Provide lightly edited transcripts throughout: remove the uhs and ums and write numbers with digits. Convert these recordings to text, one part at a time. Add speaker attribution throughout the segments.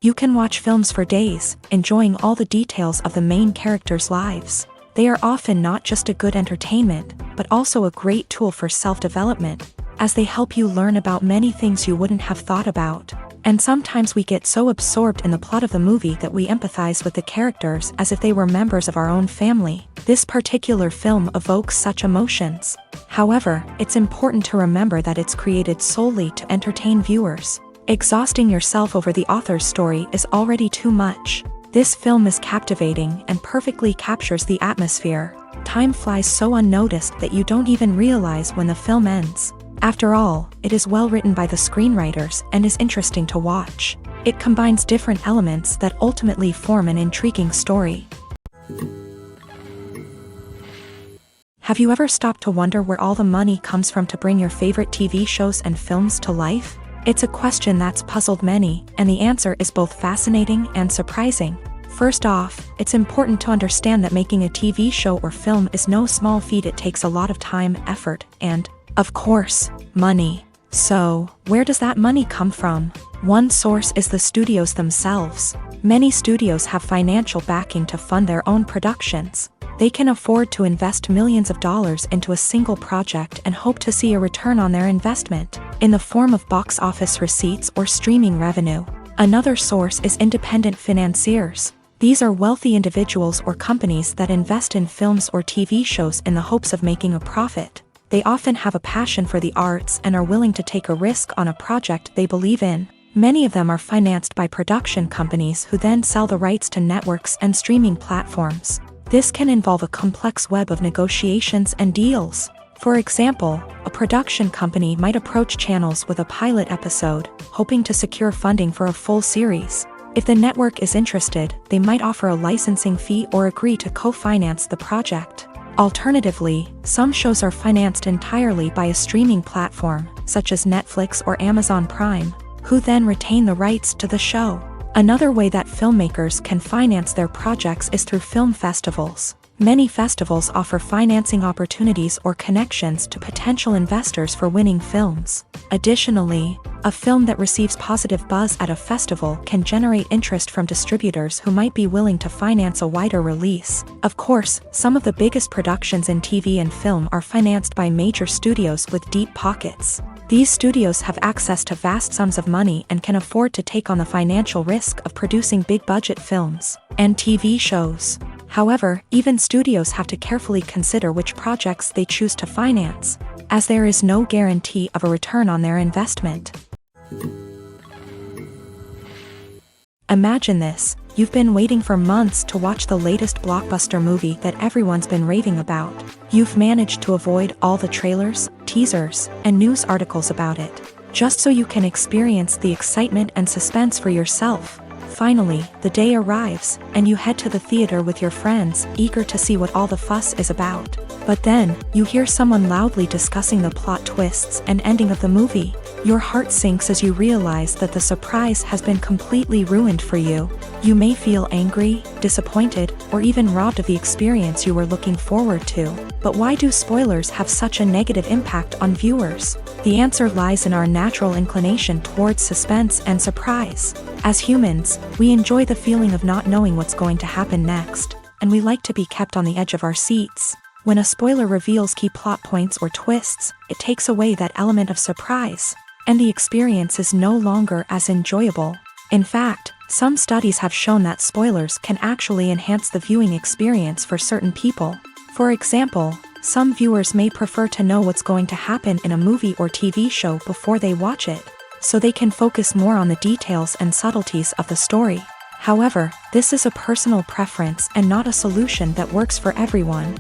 Speaker 1: You can watch films for days, enjoying all the details of the main characters' lives. They are often not just a good entertainment, but also a great tool for self-development, as they help you learn about many things you wouldn't have thought about. And sometimes we get so absorbed in the plot of the movie that we empathize with the characters as if they were members of our own family. This particular film evokes such emotions. However, it's important to remember that it's created solely to entertain viewers. Exhausting yourself over the author's story is already too much. This film is captivating and perfectly captures the atmosphere. Time flies so unnoticed that you don't even realize when the film ends. After all, it is well written by the screenwriters and is interesting to watch. It combines different elements that ultimately form an intriguing story. Have you ever stopped to wonder where all the money comes from to bring your favorite TV shows and films to life? It's a question that's puzzled many, and the answer is both fascinating and surprising. First off, it's important to understand that making a TV show or film is no small feat. It takes a lot of time, effort, and, of course, money. So, where does that money come from? One source is the studios themselves. Many studios have financial backing to fund their own productions. They can afford to invest millions of dollars into a single project and hope to see a return on their investment, in the form of box office receipts or streaming revenue. Another source is independent financiers. These are wealthy individuals or companies that invest in films or TV shows in the hopes of making a profit. They often have a passion for the arts and are willing to take a risk on a project they believe in. Many of them are financed by production companies who then sell the rights to networks and streaming platforms. This can involve a complex web of negotiations and deals. For example, a production company might approach channels with a pilot episode, hoping to secure funding for a full series. If the network is interested, they might offer a licensing fee or agree to co-finance the project. Alternatively, some shows are financed entirely by a streaming platform, such as Netflix or Amazon Prime, who then retain the rights to the show. Another way that filmmakers can finance their projects is through film festivals. Many festivals offer financing opportunities or connections to potential investors for winning films. Additionally, a film that receives positive buzz at a festival can generate interest from distributors who might be willing to finance a wider release. Of course, some of the biggest productions in TV and film are financed by major studios with deep pockets. These studios have access to vast sums of money and can afford to take on the financial risk of producing big-budget films and TV shows. However, even studios have to carefully consider which projects they choose to finance, as there is no guarantee of a return on their investment. Imagine this: you've been waiting for months to watch the latest blockbuster movie that everyone's been raving about. You've managed to avoid all the trailers, teasers, and news articles about it, just so you can experience the excitement and suspense for yourself. Finally, the day arrives, and you head to the theater with your friends, eager to see what all the fuss is about. But then, you hear someone loudly discussing the plot twists and ending of the movie. Your heart sinks as you realize that the surprise has been completely ruined for you. You may feel angry, disappointed, or even robbed of the experience you were looking forward to. But why do spoilers have such a negative impact on viewers? The answer lies in our natural inclination towards suspense and surprise. As humans, we enjoy the feeling of not knowing what's going to happen next, and we like to be kept on the edge of our seats. When a spoiler reveals key plot points or twists, it takes away that element of surprise, and the experience is no longer as enjoyable. In fact, some studies have shown that spoilers can actually enhance the viewing experience for certain people. For example, some viewers may prefer to know what's going to happen in a movie or TV show before they watch it, so they can focus more on the details and subtleties of the story. However, this is a personal preference and not a solution that works for everyone.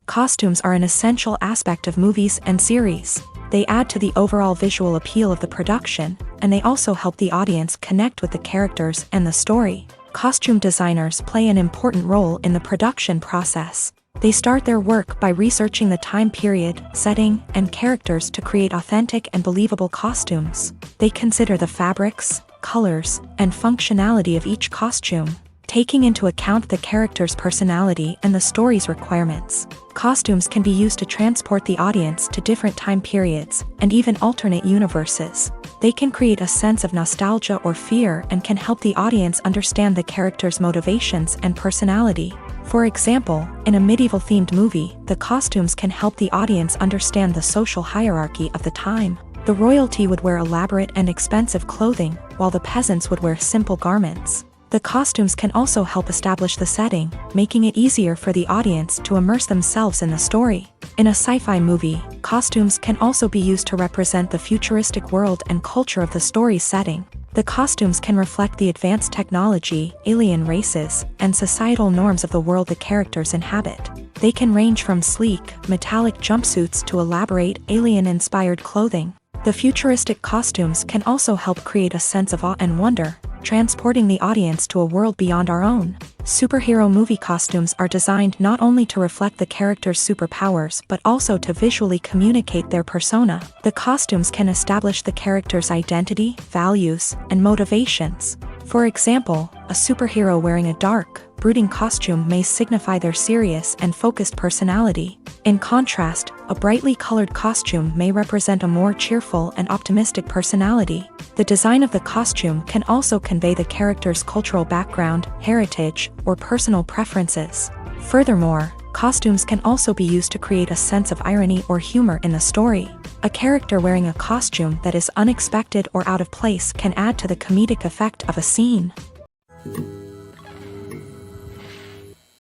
Speaker 1: Costumes are an essential aspect of movies and series. They add to the overall visual appeal of the production, and they also help the audience connect with the characters and the story. Costume designers play an important role in the production process. They start their work by researching the time period, setting, and characters to create authentic and believable costumes. They consider the fabrics, colors, and functionality of each costume, taking into account the character's personality and the story's requirements. Costumes can be used to transport the audience to different time periods and even alternate universes. They can create a sense of nostalgia or fear and can help the audience understand the character's motivations and personality. For example, in a medieval-themed movie, the costumes can help the audience understand the social hierarchy of the time. The royalty would wear elaborate and expensive clothing, while the peasants would wear simple garments. The costumes can also help establish the setting, making it easier for the audience to immerse themselves in the story. In a sci-fi movie, costumes can also be used to represent the futuristic world and culture of the story's setting. The costumes can reflect the advanced technology, alien races, and societal norms of the world the characters inhabit. They can range from sleek, metallic jumpsuits to elaborate, alien-inspired clothing. The futuristic costumes can also help create a sense of awe and wonder, transporting the audience to a world beyond our own. Superhero movie costumes are designed not only to reflect the character's superpowers but also to visually communicate their persona. The costumes can establish the character's identity, values, and motivations. For example, a superhero wearing a dark, brooding costume may signify their serious and focused personality. In contrast, a brightly colored costume may represent a more cheerful and optimistic personality. The design of the costume can also convey the character's cultural background, heritage, or personal preferences. Furthermore, costumes can also be used to create a sense of irony or humor in the story. A character wearing a costume that is unexpected or out of place can add to the comedic effect of a scene.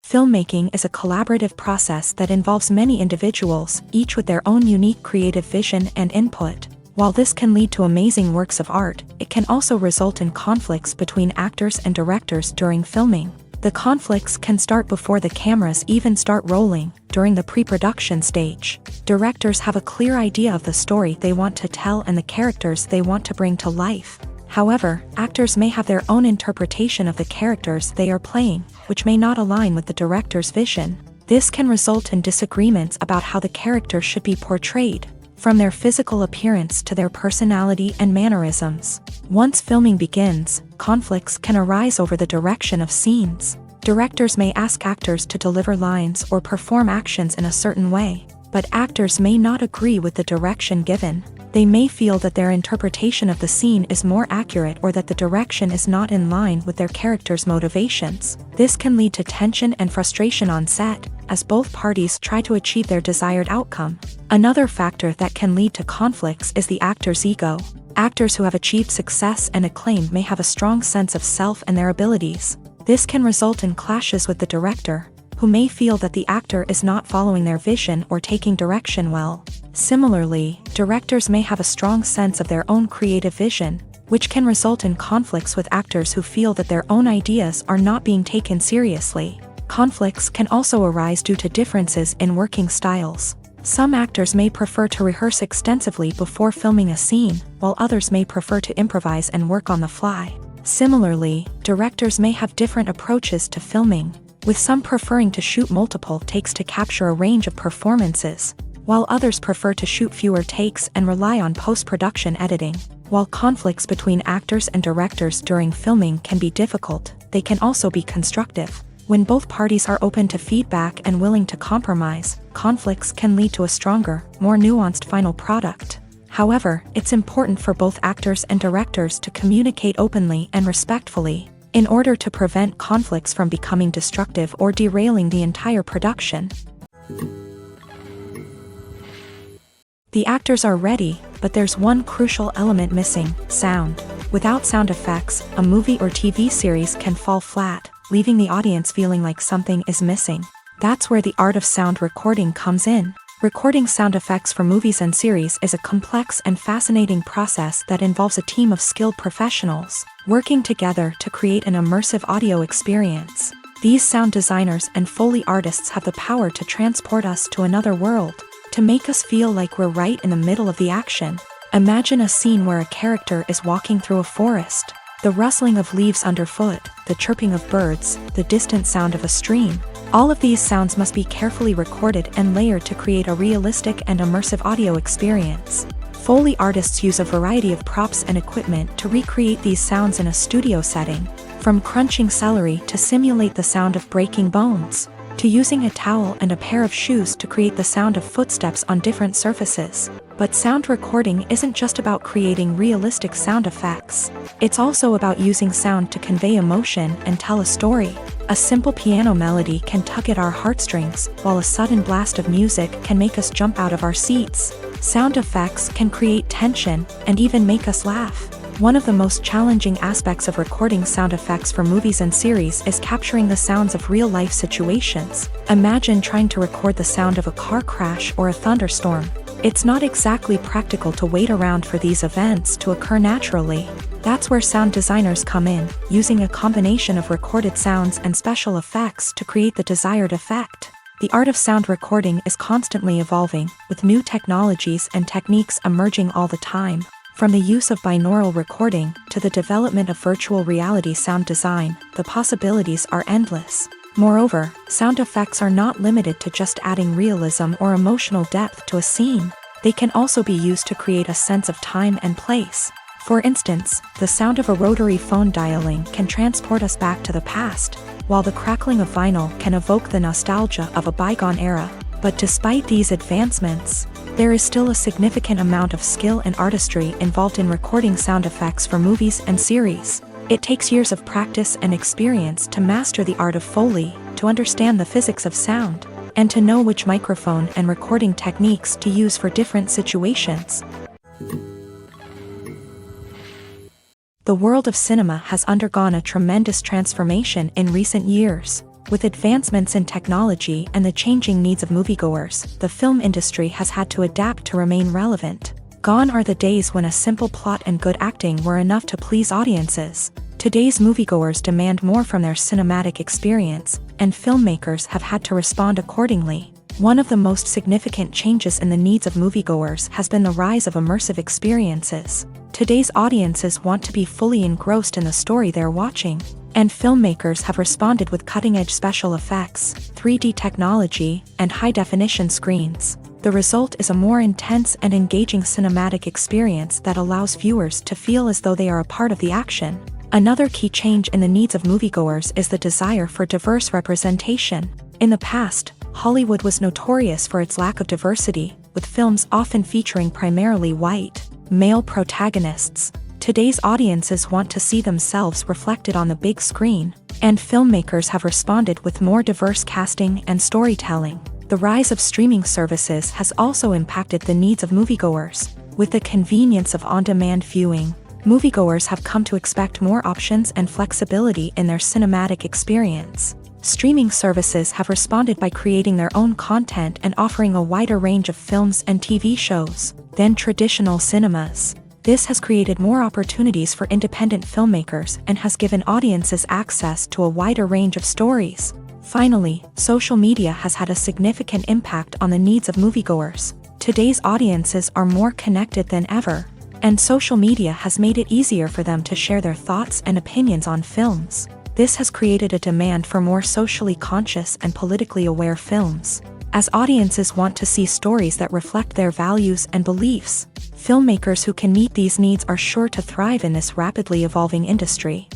Speaker 1: Filmmaking is a collaborative process that involves many individuals, each with their own unique creative vision and input. While this can lead to amazing works of art, it can also result in conflicts between actors and directors during filming. The conflicts can start before the cameras even start rolling, during the pre-production stage. Directors have a clear idea of the story they want to tell and the characters they want to bring to life. However, actors may have their own interpretation of the characters they are playing, which may not align with the director's vision. This can result in disagreements about how the character should be portrayed, from their physical appearance to their personality and mannerisms. Once filming begins, conflicts can arise over the direction of scenes. Directors may ask actors to deliver lines or perform actions in a certain way, but actors may not agree with the direction given. They may feel that their interpretation of the scene is more accurate or that the direction is not in line with their character's motivations. This can lead to tension and frustration on set, as both parties try to achieve their desired outcome. Another factor that can lead to conflicts is the actor's ego. Actors who have achieved success and acclaim may have a strong sense of self and their abilities. This can result in clashes with the director, who may feel that the actor is not following their vision or taking direction well. Similarly, directors may have a strong sense of their own creative vision, which can result in conflicts with actors who feel that their own ideas are not being taken seriously. Conflicts can also arise due to differences in working styles. Some actors may prefer to rehearse extensively before filming a scene, while others may prefer to improvise and work on the fly. Similarly, directors may have different approaches to filming, with some preferring to shoot multiple takes to capture a range of performances, while others prefer to shoot fewer takes and rely on post-production editing. While conflicts between actors and directors during filming can be difficult, they can also be constructive. When both parties are open to feedback and willing to compromise, conflicts can lead to a stronger, more nuanced final product. However, it's important for both actors and directors to communicate openly and respectfully, in order to prevent conflicts from becoming destructive or derailing the entire production. The actors are ready, But there's one crucial element missing: sound. Without sound effects, a movie or TV series can fall flat, leaving the audience feeling like something is missing. That's where the art of sound recording comes in. Recording sound effects for movies and series is a complex and fascinating process that involves a team of skilled professionals working together to create an immersive audio experience. These sound designers and Foley artists have the power to transport us to another world, to make us feel like we're right in the middle of the action. Imagine a scene where a character is walking through a forest. The rustling of leaves underfoot, the chirping of birds, the distant sound of a stream. All of these sounds must be carefully recorded and layered to create a realistic and immersive audio experience. Foley artists use a variety of props and equipment to recreate these sounds in a studio setting, from crunching celery to simulate the sound of breaking bones, to using a towel and a pair of shoes to create the sound of footsteps on different surfaces. But sound recording isn't just about creating realistic sound effects. It's also about using sound to convey emotion and tell a story. A simple piano melody can tug at our heartstrings, while a sudden blast of music can make us jump out of our seats. Sound effects can create tension and even make us laugh. One of the most challenging aspects of recording sound effects for movies and series is capturing the sounds of real-life situations. Imagine trying to record the sound of a car crash or a thunderstorm. It's not exactly practical to wait around for these events to occur naturally. That's where sound designers come in, using a combination of recorded sounds and special effects to create the desired effect. The art of sound recording is constantly evolving, with new technologies and techniques emerging all the time. From the use of binaural recording to the development of virtual reality sound design, the possibilities are endless. Moreover, sound effects are not limited to just adding realism or emotional depth to a scene. They can also be used to create a sense of time and place. For instance, the sound of a rotary phone dialing can transport us back to the past, while the crackling of vinyl can evoke the nostalgia of a bygone era. But despite these advancements, there is still a significant amount of skill and artistry involved in recording sound effects for movies and series. It takes years of practice and experience to master the art of Foley, to understand the physics of sound, and to know which microphone and recording techniques to use for different situations. The world of cinema has undergone a tremendous transformation in recent years. With advancements in technology and the changing needs of moviegoers, the film industry has had to adapt to remain relevant. Gone are the days when a simple plot and good acting were enough to please audiences. Today's moviegoers demand more from their cinematic experience, and filmmakers have had to respond accordingly. One of the most significant changes in the needs of moviegoers has been the rise of immersive experiences. Today's audiences want to be fully engrossed in the story they're watching, and filmmakers have responded with cutting-edge special effects, 3D technology, and high-definition screens. The result is a more intense and engaging cinematic experience that allows viewers to feel as though they are a part of the action. Another key change in the needs of moviegoers is the desire for diverse representation. In the past, Hollywood was notorious for its lack of diversity, with films often featuring primarily white, male protagonists. Today's audiences want to see themselves reflected on the big screen, and filmmakers have responded with more diverse casting and storytelling. The rise of streaming services has also impacted the needs of moviegoers. With the convenience of on-demand viewing, moviegoers have come to expect more options and flexibility in their cinematic experience. Streaming services have responded by creating their own content and offering a wider range of films and TV shows than traditional cinemas. This has created more opportunities for independent filmmakers and has given audiences access to a wider range of stories. Finally, social media has had a significant impact on the needs of moviegoers. Today's audiences are more connected than ever, and social media has made it easier for them to share their thoughts and opinions on films. This has created a demand for more socially conscious and politically aware films. As audiences want to see stories that reflect their values and beliefs, filmmakers who can meet these needs are sure to thrive in this rapidly evolving industry.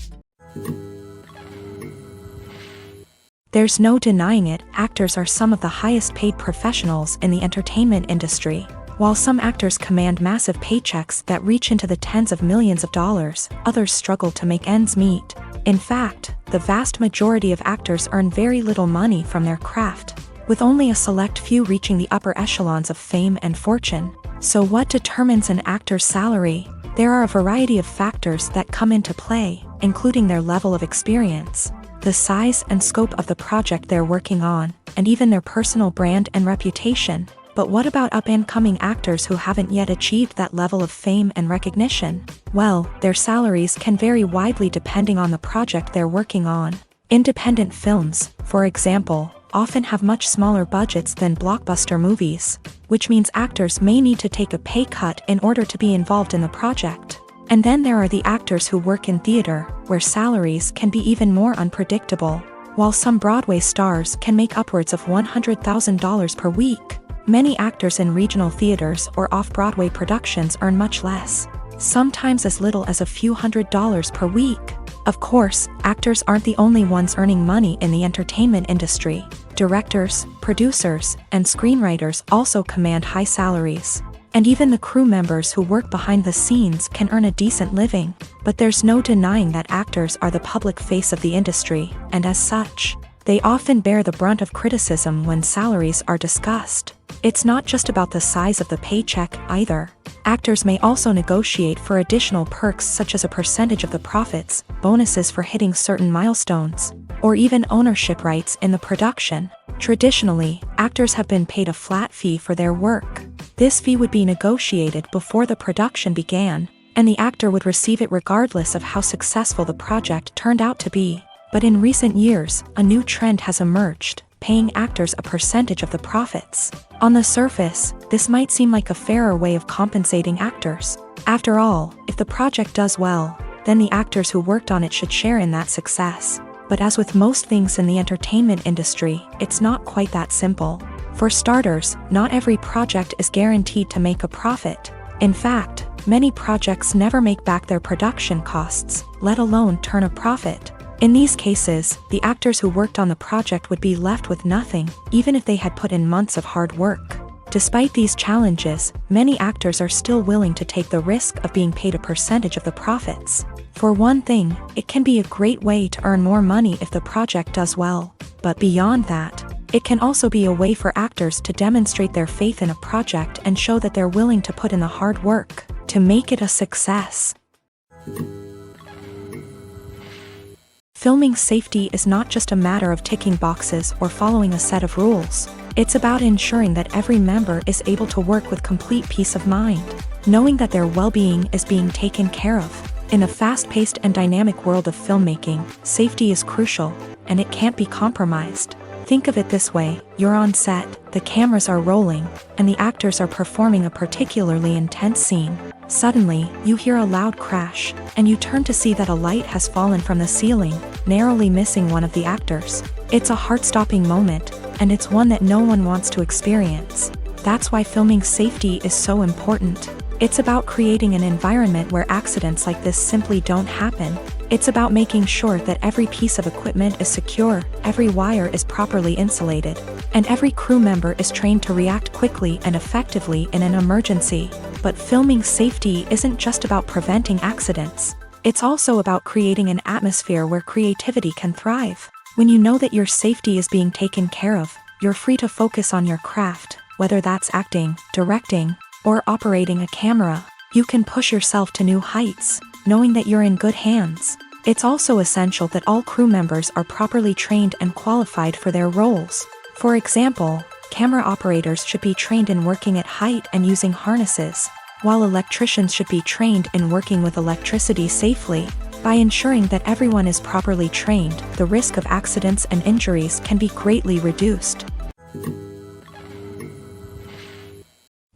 Speaker 1: There's no denying it, actors are some of the highest paid professionals in the entertainment industry. While some actors command massive paychecks that reach into the tens of millions of dollars, others struggle to make ends meet. In fact, the vast majority of actors earn very little money from their craft, with only a select few reaching the upper echelons of fame and fortune. So what determines an actor's salary? There are a variety of factors that come into play, including their level of experience, the size and scope of the project they're working on, and even their personal brand and reputation. But what about up-and-coming actors who haven't yet achieved that level of fame and recognition? Well, their salaries can vary widely depending on the project they're working on. Independent films, for example, often have much smaller budgets than blockbuster movies, which means actors may need to take a pay cut in order to be involved in the project. And then there are the actors who work in theater, where salaries can be even more unpredictable. While some Broadway stars can make upwards of $100,000 per week, many actors in regional theaters or off-Broadway productions earn much less, sometimes as little as a few $100s per week. Of course, actors aren't the only ones earning money in the entertainment industry. Directors, producers, and screenwriters also command high salaries. And even the crew members who work behind the scenes can earn a decent living. But there's no denying that actors are the public face of the industry, and as such, they often bear the brunt of criticism when salaries are discussed. It's not just about the size of the paycheck either. Actors may also negotiate for additional perks such as a percentage of the profits, bonuses for hitting certain milestones, or even ownership rights in the production. Traditionally, actors have been paid a flat fee for their work. This fee would be negotiated before the production began, and the actor would receive it regardless of how successful the project turned out to be. But in recent years, a new trend has emerged, paying actors a percentage of the profits. On the surface, this might seem like a fairer way of compensating actors. After all, if the project does well, then the actors who worked on it should share in that success. But as with most things in the entertainment industry, it's not quite that simple. For starters, not every project is guaranteed to make a profit. In fact, many projects never make back their production costs, let alone turn a profit. In these cases, the actors who worked on the project would be left with nothing, even if they had put in months of hard work. Despite these challenges, many actors are still willing to take the risk of being paid a percentage of the profits. For one thing, it can be a great way to earn more money if the project does well. But beyond that, it can also be a way for actors to demonstrate their faith in a project and show that they're willing to put in the hard work to make it a success. Filming safety is not just a matter of ticking boxes or following a set of rules. It's about ensuring that every member is able to work with complete peace of mind, knowing that their well-being is being taken care of. In a fast-paced and dynamic world of filmmaking, safety is crucial, and it can't be compromised. Think of it this way: you're on set, the cameras are rolling, and the actors are performing a particularly intense scene. Suddenly, you hear a loud crash, and you turn to see that a light has fallen from the ceiling, narrowly missing one of the actors. It's a heart-stopping moment, and it's one that no one wants to experience. That's why filming safety is so important. It's about creating an environment where accidents like this simply don't happen. It's about making sure that every piece of equipment is secure, every wire is properly insulated, and every crew member is trained to react quickly and effectively in an emergency. But filming safety isn't just about preventing accidents. It's also about creating an atmosphere where creativity can thrive. When you know that your safety is being taken care of, you're free to focus on your craft, whether that's acting, directing, or operating a camera. You can push yourself to new heights, knowing that you're in good hands. It's also essential that all crew members are properly trained and qualified for their roles. For example, camera operators should be trained in working at height and using harnesses, while electricians should be trained in working with electricity safely. By ensuring that everyone is properly trained, the risk of accidents and injuries can be greatly reduced.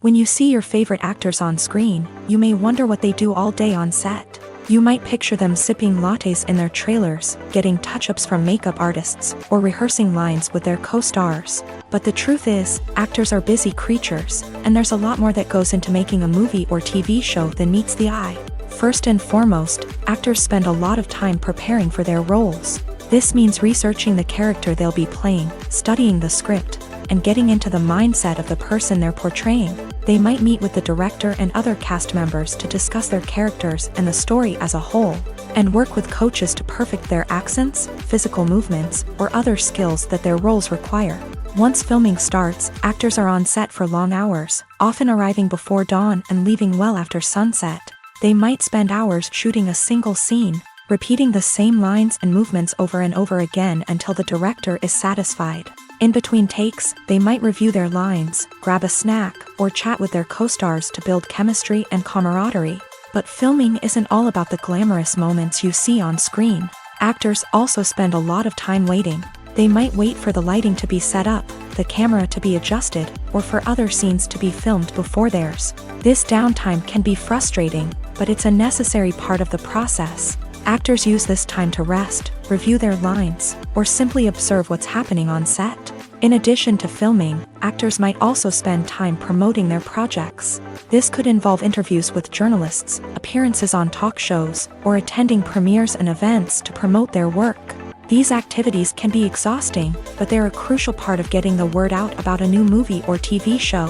Speaker 1: When you see your favorite actors on screen, you may wonder what they do all day on set. You might picture them sipping lattes in their trailers, getting touch-ups from makeup artists, or rehearsing lines with their co-stars. But the truth is, actors are busy creatures, and there's a lot more that goes into making a movie or TV show than meets the eye. First and foremost, actors spend a lot of time preparing for their roles. This means researching the character they'll be playing, studying the script, and getting into the mindset of the person they're portraying. They might meet with the director and other cast members to discuss their characters and the story as a whole, and work with coaches to perfect their accents, physical movements, or other skills that their roles require. Once filming starts, actors are on set for long hours, often arriving before dawn and leaving well after sunset. They might spend hours shooting a single scene, repeating the same lines and movements over and over again until the director is satisfied. In between takes, they might review their lines, grab a snack, or chat with their co-stars to build chemistry and camaraderie. But filming isn't all about the glamorous moments you see on screen. Actors also spend a lot of time waiting. They might wait for the lighting to be set up, the camera to be adjusted, or for other scenes to be filmed before theirs. This downtime can be frustrating, but it's a necessary part of the process. Actors use this time to rest, review their lines, or simply observe what's happening on set. In addition to filming, actors might also spend time promoting their projects. This could involve interviews with journalists, appearances on talk shows, or attending premieres and events to promote their work. These activities can be exhausting, but they're a crucial part of getting the word out about a new movie or TV show.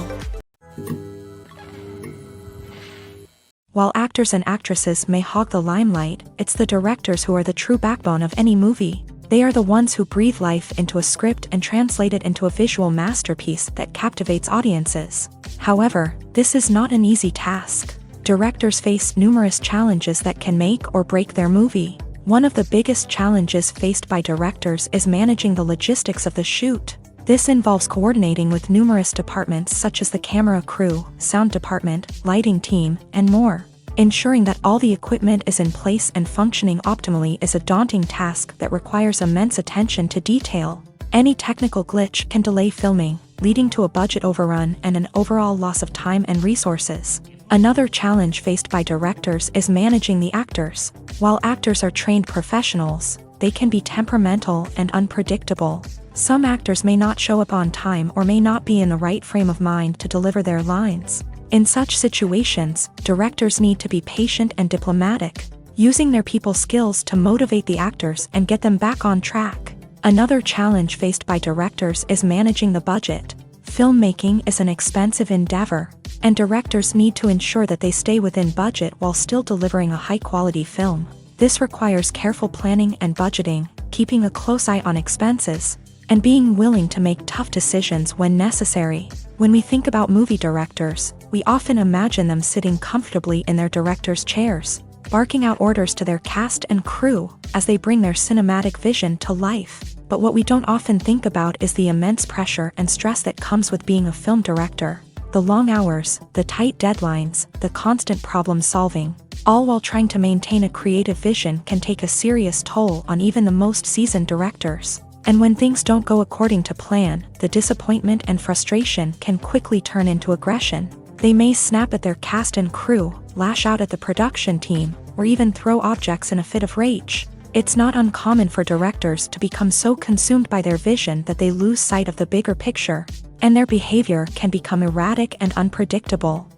Speaker 1: While actors and actresses may hog the limelight, it's the directors who are the true backbone of any movie. They are the ones who breathe life into a script and translate it into a visual masterpiece that captivates audiences. However, this is not an easy task. Directors face numerous challenges that can make or break their movie. One of the biggest challenges faced by directors is managing the logistics of the shoot. This involves coordinating with numerous departments such as the camera crew, sound department, lighting team, and more. Ensuring that all the equipment is in place and functioning optimally is a daunting task that requires immense attention to detail. Any technical glitch can delay filming, leading to a budget overrun and an overall loss of time and resources. Another challenge faced by directors is managing the actors. While actors are trained professionals, they can be temperamental and unpredictable. Some actors may not show up on time or may not be in the right frame of mind to deliver their lines. In such situations, directors need to be patient and diplomatic, using their people skills to motivate the actors and get them back on track. Another challenge faced by directors is managing the budget. Filmmaking is an expensive endeavor, and directors need to ensure that they stay within budget while still delivering a high-quality film. This requires careful planning and budgeting, keeping a close eye on expenses, and being willing to make tough decisions when necessary. When we think about movie directors, we often imagine them sitting comfortably in their director's chairs, barking out orders to their cast and crew as they bring their cinematic vision to life. But what we don't often think about is the immense pressure and stress that comes with being a film director. The long hours, the tight deadlines, the constant problem solving, all while trying to maintain a creative vision can take a serious toll on even the most seasoned directors. And when things don't go according to plan, the disappointment and frustration can quickly turn into aggression. They may snap at their cast and crew, lash out at the production team, or even throw objects in a fit of rage. It's not uncommon for directors to become so consumed by their vision that they lose sight of the bigger picture, and their behavior can become erratic and unpredictable.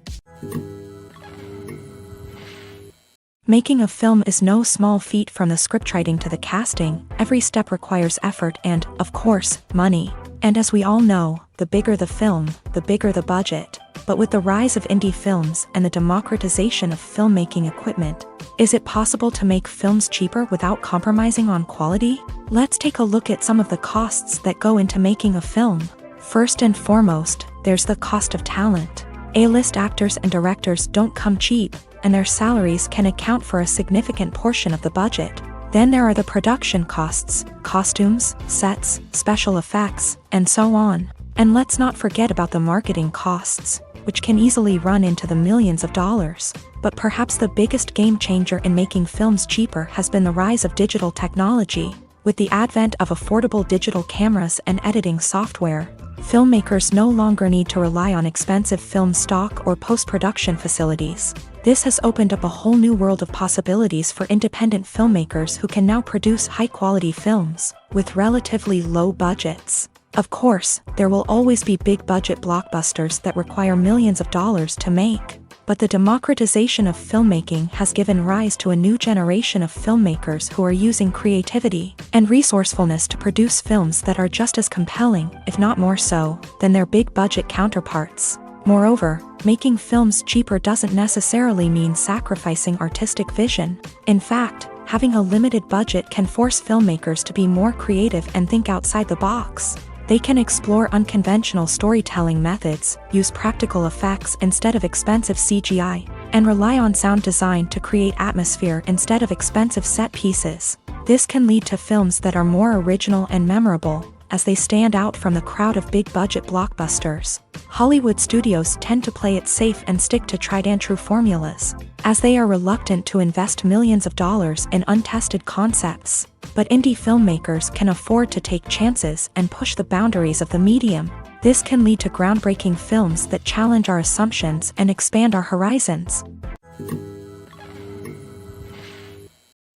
Speaker 1: Making a film is no small feat. From the scriptwriting to the casting, every step requires effort and, of course, money. And as we all know, the bigger the film, the bigger the budget. But with the rise of indie films and the democratization of filmmaking equipment, is it possible to make films cheaper without compromising on quality? Let's take a look at some of the costs that go into making a film. First and foremost, there's the cost of talent. A-list actors and directors don't come cheap, and their salaries can account for a significant portion of the budget. Then there are the production costs, costumes, sets, special effects, and so on. And let's not forget about the marketing costs, which can easily run into the millions of dollars. But perhaps the biggest game changer in making films cheaper has been the rise of digital technology. With the advent of affordable digital cameras and editing software, filmmakers no longer need to rely on expensive film stock or post-production facilities. This has opened up a whole new world of possibilities for independent filmmakers who can now produce high-quality films with relatively low budgets. Of course, there will always be big-budget blockbusters that require millions of dollars to make. But the democratization of filmmaking has given rise to a new generation of filmmakers who are using creativity and resourcefulness to produce films that are just as compelling, if not more so, than their big-budget counterparts. Moreover, making films cheaper doesn't necessarily mean sacrificing artistic vision. In fact, having a limited budget can force filmmakers to be more creative and think outside the box. They can explore unconventional storytelling methods, use practical effects instead of expensive CGI, and rely on sound design to create atmosphere instead of expensive set pieces. This can lead to films that are more original and memorable, as they stand out from the crowd of big-budget blockbusters. Hollywood studios tend to play it safe and stick to tried-and-true formulas, as they are reluctant to invest millions of dollars in untested concepts. But indie filmmakers can afford to take chances and push the boundaries of the medium. This can lead to groundbreaking films that challenge our assumptions and expand our horizons.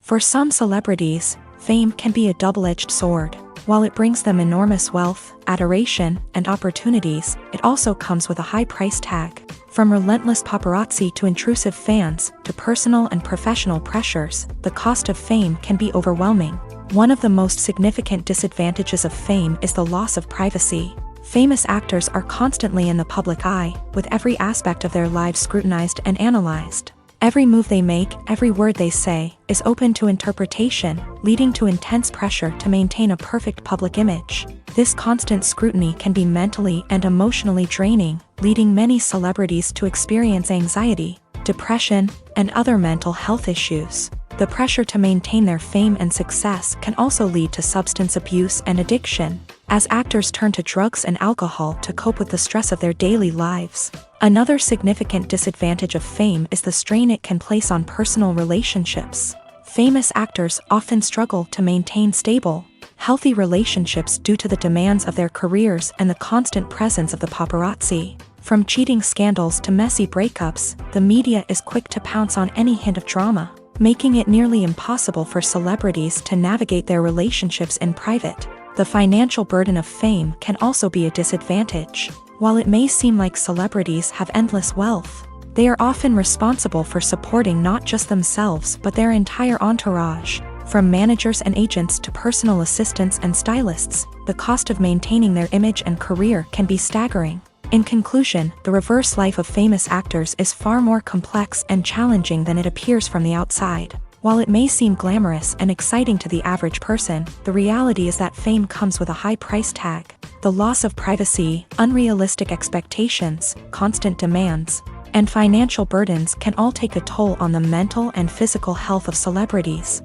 Speaker 1: For some celebrities, fame can be a double-edged sword. While it brings them enormous wealth, adoration, and opportunities, it also comes with a high price tag. From relentless paparazzi to intrusive fans, to personal and professional pressures, the cost of fame can be overwhelming. One of the most significant disadvantages of fame is the loss of privacy. Famous actors are constantly in the public eye, with every aspect of their lives scrutinized and analyzed. Every move they make, every word they say, is open to interpretation, leading to intense pressure to maintain a perfect public image. This constant scrutiny can be mentally and emotionally draining, leading many celebrities to experience anxiety, depression, and other mental health issues. The pressure to maintain their fame and success can also lead to substance abuse and addiction, as actors turn to drugs and alcohol to cope with the stress of their daily lives. Another significant disadvantage of fame is the strain it can place on personal relationships. Famous actors often struggle to maintain stable, healthy relationships due to the demands of their careers and the constant presence of the paparazzi. From cheating scandals to messy breakups, the media is quick to pounce on any hint of drama, making it nearly impossible for celebrities to navigate their relationships in private. The financial burden of fame can also be a disadvantage. While it may seem like celebrities have endless wealth, they are often responsible for supporting not just themselves but their entire entourage. From managers and agents to personal assistants and stylists, the cost of maintaining their image and career can be staggering. In conclusion, the reverse life of famous actors is far more complex and challenging than it appears from the outside. While it may seem glamorous and exciting to the average person, the reality is that fame comes with a high price tag. The loss of privacy, unrealistic expectations, constant demands, and financial burdens can all take a toll on the mental and physical health of celebrities.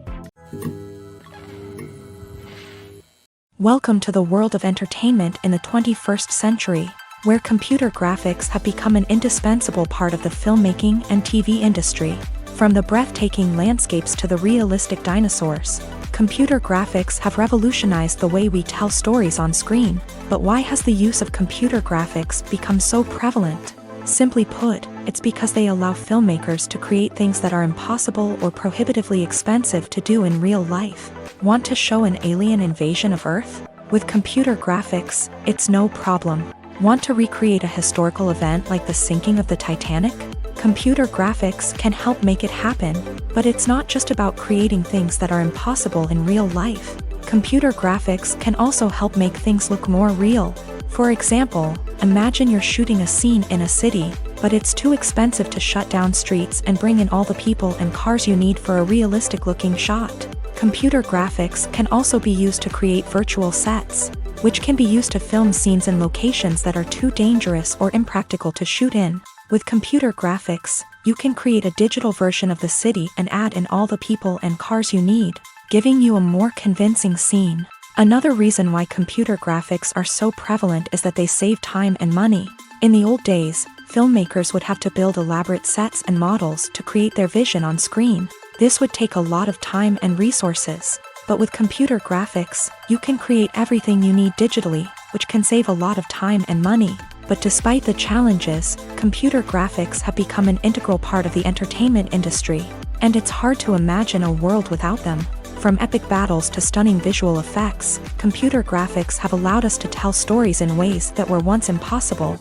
Speaker 1: Welcome to the world of entertainment in the 21st century, where computer graphics have become an indispensable part of the filmmaking and TV industry. From the breathtaking landscapes to the realistic dinosaurs, computer graphics have revolutionized the way we tell stories on screen. But why has the use of computer graphics become so prevalent? Simply put, it's because they allow filmmakers to create things that are impossible or prohibitively expensive to do in real life. Want to show an alien invasion of Earth? With computer graphics, it's no problem. Want to recreate a historical event like the sinking of the Titanic? Computer graphics can help make it happen, but it's not just about creating things that are impossible in real life. Computer graphics can also help make things look more real. For example, imagine you're shooting a scene in a city, but it's too expensive to shut down streets and bring in all the people and cars you need for a realistic-looking shot. Computer graphics can also be used to create virtual sets, which can be used to film scenes in locations that are too dangerous or impractical to shoot in. With computer graphics, you can create a digital version of the city and add in all the people and cars you need, giving you a more convincing scene. Another reason why computer graphics are so prevalent is that they save time and money. In the old days, filmmakers would have to build elaborate sets and models to create their vision on screen. This would take a lot of time and resources. But with computer graphics, you can create everything you need digitally, which can save a lot of time and money. But despite the challenges, computer graphics have become an integral part of the entertainment industry, and it's hard to imagine a world without them. From epic battles to stunning visual effects, computer graphics have allowed us to tell stories in ways that were once impossible.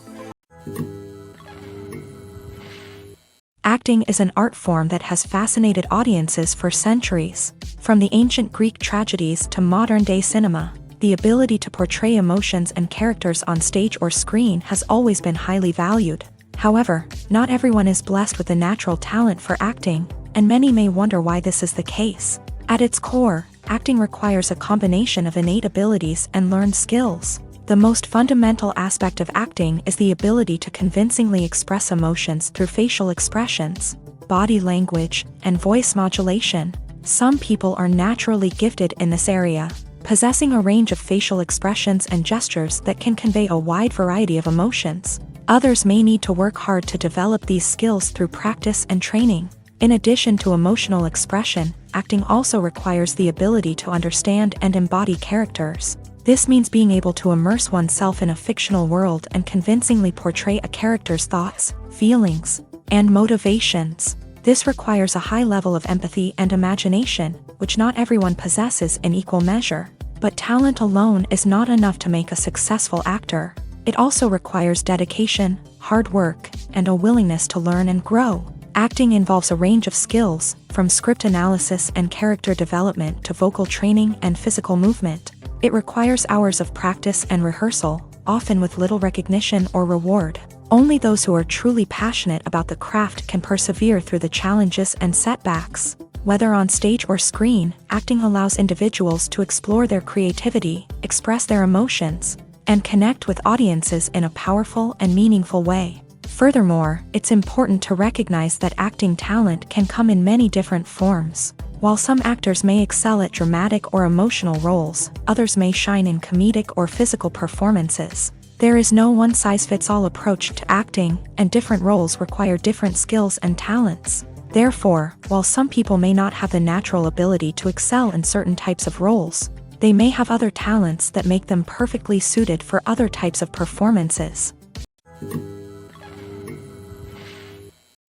Speaker 1: Acting is an art form that has fascinated audiences for centuries. From the ancient Greek tragedies to modern-day cinema, the ability to portray emotions and characters on stage or screen has always been highly valued. However, not everyone is blessed with the natural talent for acting, and many may wonder why this is the case. At its core, acting requires a combination of innate abilities and learned skills. The most fundamental aspect of acting is the ability to convincingly express emotions through facial expressions, body language, and voice modulation. Some people are naturally gifted in this area, possessing a range of facial expressions and gestures that can convey a wide variety of emotions. Others may need to work hard to develop these skills through practice and training. In addition to emotional expression, acting also requires the ability to understand and embody characters. This means being able to immerse oneself in a fictional world and convincingly portray a character's thoughts, feelings, and motivations. This requires a high level of empathy and imagination, which not everyone possesses in equal measure. But talent alone is not enough to make a successful actor. It also requires dedication, hard work, and a willingness to learn and grow. Acting involves a range of skills, from script analysis and character development to vocal training and physical movement. It requires hours of practice and rehearsal, often with little recognition or reward. Only those who are truly passionate about the craft can persevere through the challenges and setbacks. Whether on stage or screen, acting allows individuals to explore their creativity, express their emotions, and connect with audiences in a powerful and meaningful way. Furthermore, it's important to recognize that acting talent can come in many different forms. While some actors may excel at dramatic or emotional roles, others may shine in comedic or physical performances. There is no one-size-fits-all approach to acting, and different roles require different skills and talents. Therefore, while some people may not have the natural ability to excel in certain types of roles, they may have other talents that make them perfectly suited for other types of performances.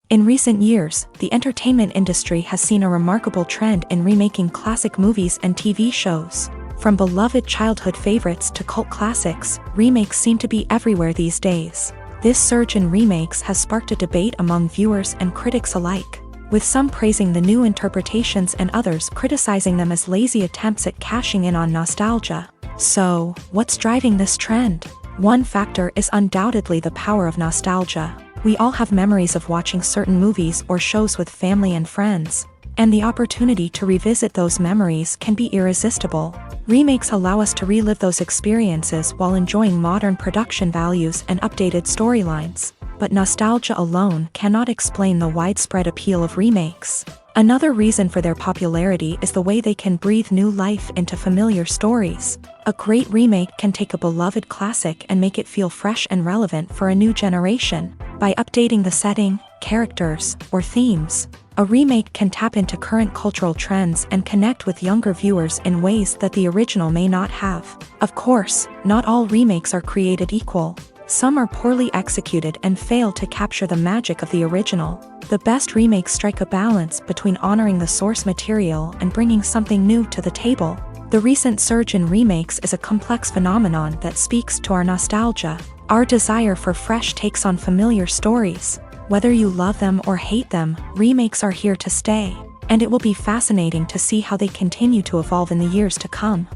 Speaker 1: In recent years, the entertainment industry has seen a remarkable trend in remaking classic movies and TV shows. From beloved childhood favorites to cult classics, remakes seem to be everywhere these days. This surge in remakes has sparked a debate among viewers and critics alike, with some praising the new interpretations and others criticizing them as lazy attempts at cashing in on nostalgia. So, what's driving this trend? One factor is undoubtedly the power of nostalgia. We all have memories of watching certain movies or shows with family and friends, and the opportunity to revisit those memories can be irresistible. Remakes allow us to relive those experiences while enjoying modern production values and updated storylines. But nostalgia alone cannot explain the widespread appeal of remakes. Another reason for their popularity is the way they can breathe new life into familiar stories. A great remake can take a beloved classic and make it feel fresh and relevant for a new generation. By updating the setting, characters, or themes, a remake can tap into current cultural trends and connect with younger viewers in ways that the original may not have. Of course, not all remakes are created equal. Some are poorly executed and fail to capture the magic of the original. The best remakes strike a balance between honoring the source material and bringing something new to the table. The recent surge in remakes is a complex phenomenon that speaks to our nostalgia, our desire for fresh takes on familiar stories. Whether you love them or hate them, remakes are here to stay, and it will be fascinating to see how they continue to evolve in the years to come.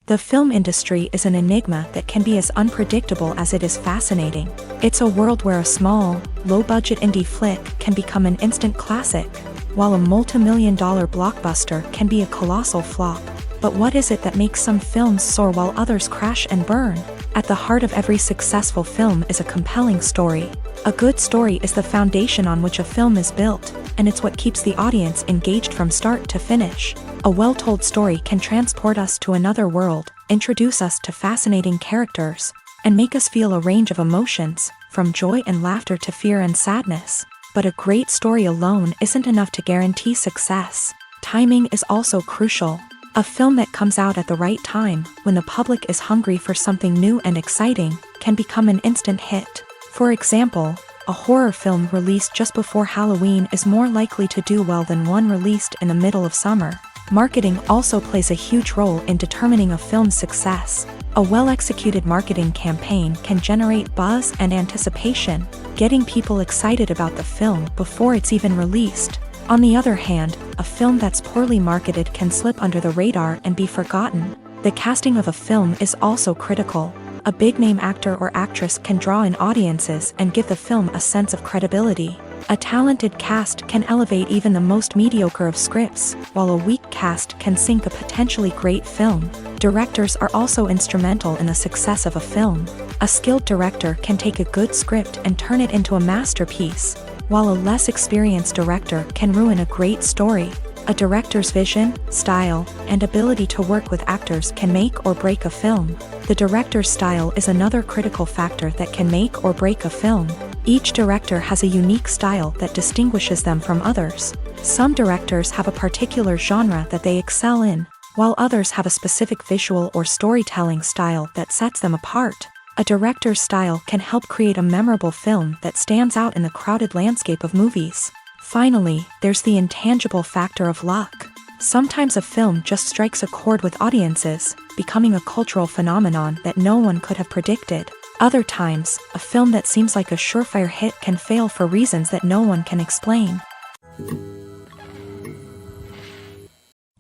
Speaker 1: The film industry is an enigma that can be as unpredictable as it is fascinating. It's a world where a small, low-budget indie flick can become an instant classic, while a multi-million-dollar blockbuster can be a colossal flop. But what is it that makes some films soar while others crash and burn? At the heart of every successful film is a compelling story. A good story is the foundation on which a film is built, and it's what keeps the audience engaged from start to finish. A well-told story can transport us to another world, introduce us to fascinating characters, and make us feel a range of emotions, from joy and laughter to fear and sadness. But a great story alone isn't enough to guarantee success. Timing is also crucial. A film that comes out at the right time, when the public is hungry for something new and exciting, can become an instant hit. For example, a horror film released just before Halloween is more likely to do well than one released in the middle of summer. Marketing also plays a huge role in determining a film's success. A well-executed marketing campaign can generate buzz and anticipation, getting people excited about the film before it's even released. On the other hand, a film that's poorly marketed can slip under the radar and be forgotten. The casting of a film is also critical. A big-name actor or actress can draw in audiences and give the film a sense of credibility. A talented cast can elevate even the most mediocre of scripts, while a weak cast can sink a potentially great film. Directors are also instrumental in the success of a film. A skilled director can take a good script and turn it into a masterpiece, while a less experienced director can ruin a great story. A director's vision, style, and ability to work with actors can make or break a film. The director's style is another critical factor that can make or break a film. Each director has a unique style that distinguishes them from others. Some directors have a particular genre that they excel in, while others have a specific visual or storytelling style that sets them apart. A director's style can help create a memorable film that stands out in the crowded landscape of movies. Finally, there's the intangible factor of luck. Sometimes a film just strikes a chord with audiences, becoming a cultural phenomenon that no one could have predicted. Other times, a film that seems like a surefire hit can fail for reasons that no one can explain.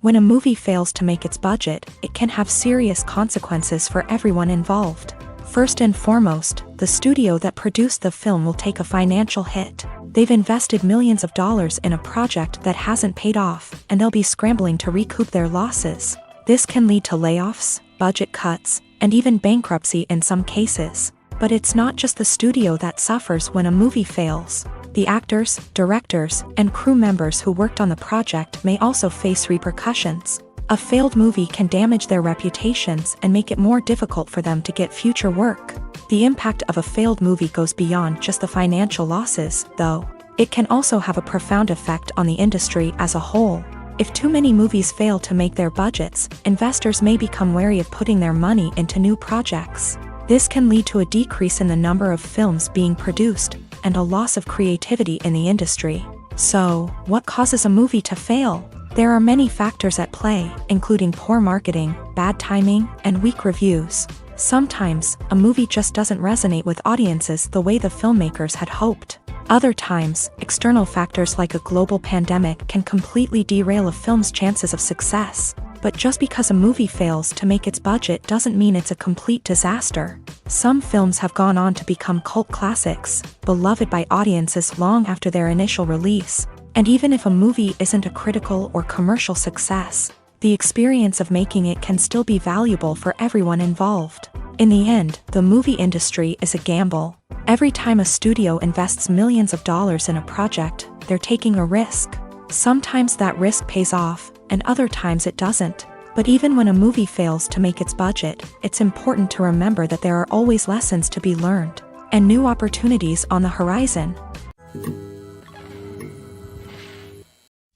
Speaker 1: When a movie fails to make its budget, it can have serious consequences for everyone involved. First and foremost, the studio that produced the film will take a financial hit. They've invested millions of dollars in a project that hasn't paid off, and they'll be scrambling to recoup their losses. This can lead to layoffs, budget cuts, and even bankruptcy in some cases. But it's not just the studio that suffers when a movie fails. The actors, directors, and crew members who worked on the project may also face repercussions. A failed movie can damage their reputations and make it more difficult for them to get future work. The impact of a failed movie goes beyond just the financial losses, though. It can also have a profound effect on the industry as a whole. If too many movies fail to make their budgets, investors may become wary of putting their money into new projects. This can lead to a decrease in the number of films being produced, and a loss of creativity in the industry. So, what causes a movie to fail? There are many factors at play, including poor marketing, bad timing, and weak reviews. Sometimes, a movie just doesn't resonate with audiences the way the filmmakers had hoped. Other times, external factors like a global pandemic can completely derail a film's chances of success. But just because a movie fails to make its budget doesn't mean it's a complete disaster. Some films have gone on to become cult classics, beloved by audiences long after their initial release. And even if a movie isn't a critical or commercial success, the experience of making it can still be valuable for everyone involved. In the end, the movie industry is a gamble. Every time a studio invests millions of dollars in a project, they're taking a risk. Sometimes that risk pays off, and other times it doesn't. But even when a movie fails to make its budget, it's important to remember that there are always lessons to be learned, and new opportunities on the horizon.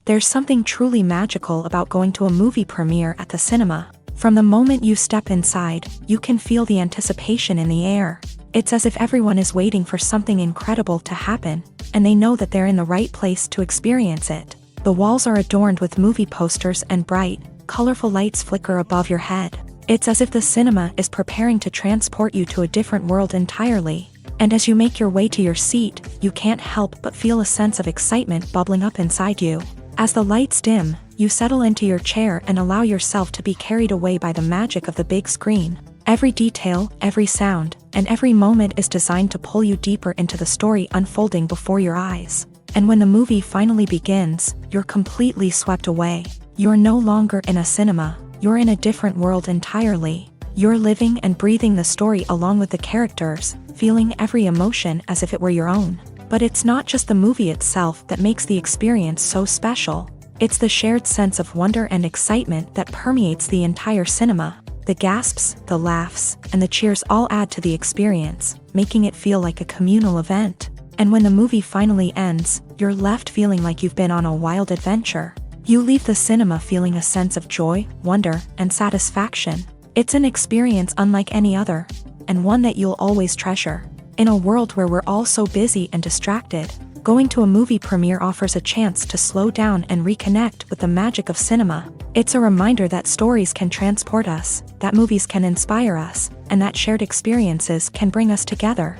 Speaker 1: There's something truly magical about going to a movie premiere at the cinema. From the moment you step inside, you can feel the anticipation in the air. It's as if everyone is waiting for something incredible to happen, and they know that they're in the right place to experience it. The walls are adorned with movie posters and bright, colorful lights flicker above your head. It's as if the cinema is preparing to transport you to a different world entirely. And as you make your way to your seat, you can't help but feel a sense of excitement bubbling up inside you. As the lights dim, you settle into your chair and allow yourself to be carried away by the magic of the big screen. Every detail, every sound, and every moment is designed to pull you deeper into the story unfolding before your eyes. And when the movie finally begins, you're completely swept away. You're no longer in a cinema, you're in a different world entirely. You're living and breathing the story along with the characters, feeling every emotion as if it were your own. But it's not just the movie itself that makes the experience so special. It's the shared sense of wonder and excitement that permeates the entire cinema. The gasps, the laughs, and the cheers all add to the experience, making it feel like a communal event. And when the movie finally ends, you're left feeling like you've been on a wild adventure. You leave the cinema feeling a sense of joy, wonder, and satisfaction. It's an experience unlike any other, and one that you'll always treasure. In a world where we're all so busy and distracted, going to a movie premiere offers a chance to slow down and reconnect with the magic of cinema. It's a reminder that stories can transport us, that movies can inspire us, and that shared experiences can bring us together.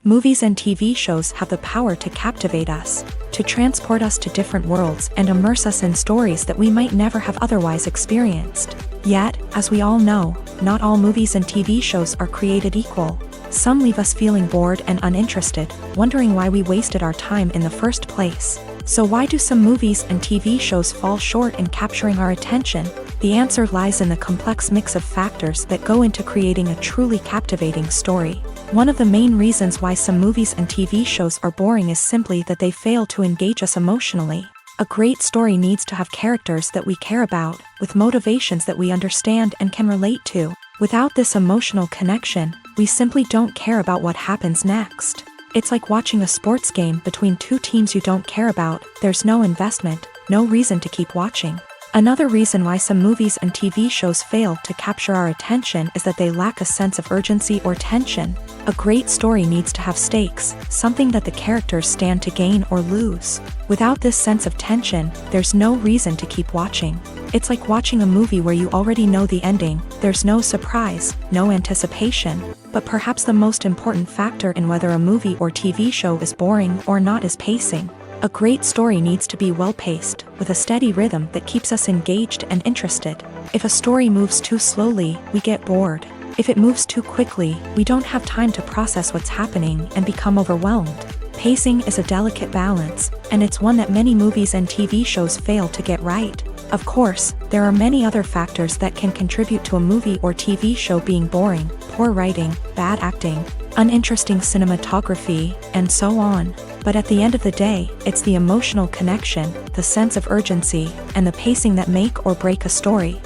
Speaker 1: Movies and TV shows have the power to captivate us, to transport us to different worlds and immerse us in stories that we might never have otherwise experienced. Yet, as we all know, not all movies and TV shows are created equal. Some leave us feeling bored and uninterested, wondering why we wasted our time in the first place. So why do some movies and TV shows fall short in capturing our attention? The answer lies in the complex mix of factors that go into creating a truly captivating story. One of the main reasons why some movies and TV shows are boring is simply that they fail to engage us emotionally. A great story needs to have characters that we care about, with motivations that we understand and can relate to. Without this emotional connection, we simply don't care about what happens next. It's like watching a sports game between two teams you don't care about. There's no investment, no reason to keep watching. Another reason why some movies and TV shows fail to capture our attention is that they lack a sense of urgency or tension. A great story needs to have stakes, something that the characters stand to gain or lose. Without this sense of tension, there's no reason to keep watching. It's like watching a movie where you already know the ending. There's no surprise, no anticipation. But perhaps the most important factor in whether a movie or TV show is boring or not is pacing. A great story needs to be well-paced, with a steady rhythm that keeps us engaged and interested. If a story moves too slowly, we get bored. If it moves too quickly, we don't have time to process what's happening and become overwhelmed. Pacing is a delicate balance, and it's one that many movies and TV shows fail to get right. Of course, there are many other factors that can contribute to a movie or TV show being boring: poor writing, bad acting, uninteresting cinematography, and so on. But at the end of the day, it's the emotional connection, the sense of urgency, and the pacing that make or break a story.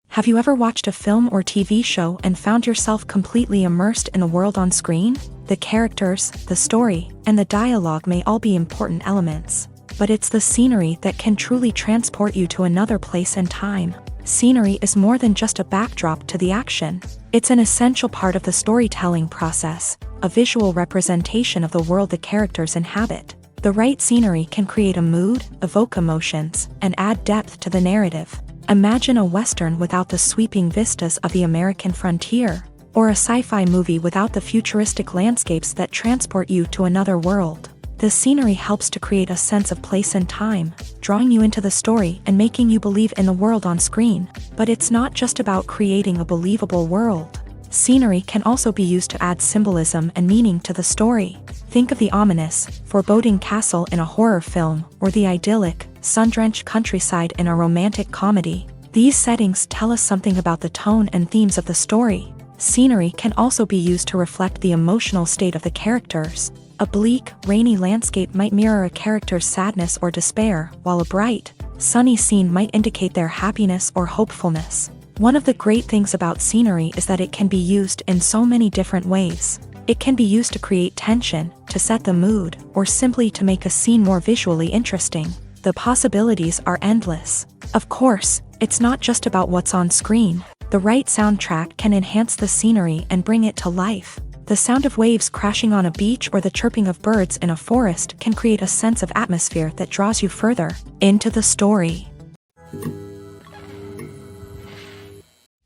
Speaker 1: Have you ever watched a film or TV show and found yourself completely immersed in the world on screen? The characters, the story, and the dialogue may all be important elements, but it's the scenery that can truly transport you to another place and time. Scenery is more than just a backdrop to the action. It's an essential part of the storytelling process, a visual representation of the world the characters inhabit. The right scenery can create a mood, evoke emotions, and add depth to the narrative. Imagine a Western without the sweeping vistas of the American frontier, or a sci-fi movie without the futuristic landscapes that transport you to another world. The scenery helps to create a sense of place and time, drawing you into the story and making you believe in the world on screen. But it's not just about creating a believable world. Scenery can also be used to add symbolism and meaning to the story. Think of the ominous, foreboding castle in a horror film, or the idyllic, sun-drenched countryside in a romantic comedy. These settings tell us something about the tone and themes of the story. Scenery can also be used to reflect the emotional state of the characters. A bleak, rainy landscape might mirror a character's sadness or despair, while a bright, sunny scene might indicate their happiness or hopefulness. One of the great things about scenery is that it can be used in so many different ways. It can be used to create tension, to set the mood, or simply to make a scene more visually interesting. The possibilities are endless. Of course, it's not just about what's on screen. The right soundtrack can enhance the scenery and bring it to life. The sound of waves crashing on a beach or the chirping of birds in a forest can create a sense of atmosphere that draws you further into the story.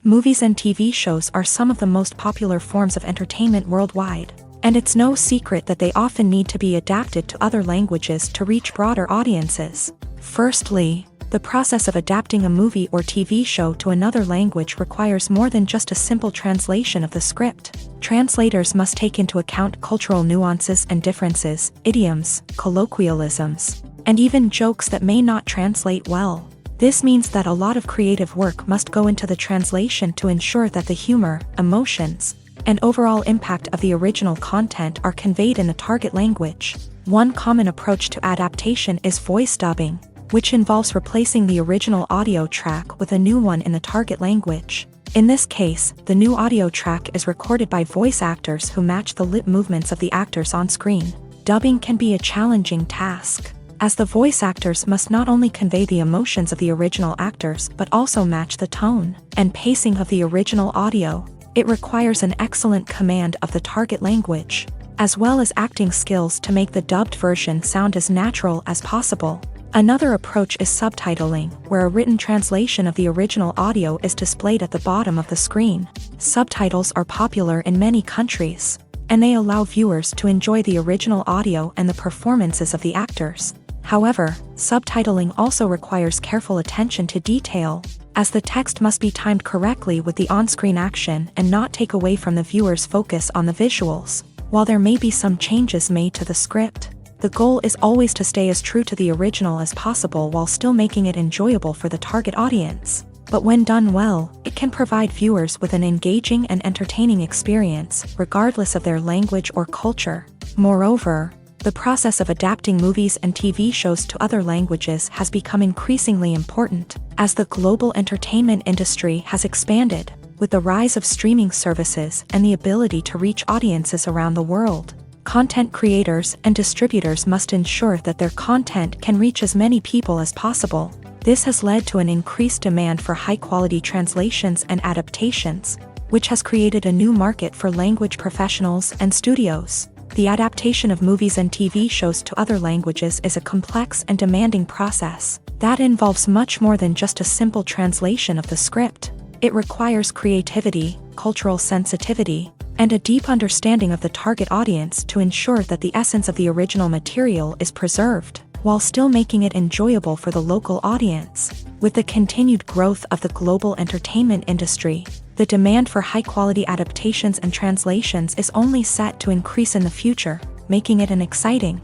Speaker 1: Movies and TV shows are some of the most popular forms of entertainment worldwide, and it's no secret that they often need to be adapted to other languages to reach broader audiences. Firstly, the process of adapting a movie or TV show to another language requires more than just a simple translation of the script. Translators must take into account cultural nuances and differences, idioms, colloquialisms, and even jokes that may not translate well. This means that a lot of creative work must go into the translation to ensure that the humor, emotions, and overall impact of the original content are conveyed in the target language. One common approach to adaptation is voice dubbing, which involves replacing the original audio track with a new one in the target language. In this case, the new audio track is recorded by voice actors who match the lip movements of the actors on screen. Dubbing can be a challenging task, as the voice actors must not only convey the emotions of the original actors but also match the tone and pacing of the original audio. It requires an excellent command of the target language, as well as acting skills to make the dubbed version sound as natural as possible. Another approach is subtitling, where a written translation of the original audio is displayed at the bottom of the screen. Subtitles are popular in many countries, and they allow viewers to enjoy the original audio and the performances of the actors. However, subtitling also requires careful attention to detail, as the text must be timed correctly with the on-screen action and not take away from the viewer's focus on the visuals. While there may be some changes made to the script, the goal is always to stay as true to the original as possible while still making it enjoyable for the target audience. But when done well, it can provide viewers with an engaging and entertaining experience, regardless of their language or culture. Moreover, the process of adapting movies and TV shows to other languages has become increasingly important, as the global entertainment industry has expanded, with the rise of streaming services and the ability to reach audiences around the world. Content creators and distributors must ensure that their content can reach as many people as possible. This has led to an increased demand for high-quality translations and adaptations, which has created a new market for language professionals and studios. The adaptation of movies and TV shows to other languages is a complex and demanding process that involves much more than just a simple translation of the script. It requires creativity, cultural sensitivity, and a deep understanding of the target audience to ensure that the essence of the original material is preserved, while still making it enjoyable for the local audience. With the continued growth of the global entertainment industry, the demand for high-quality adaptations and translations is only set to increase in the future, making it an exciting.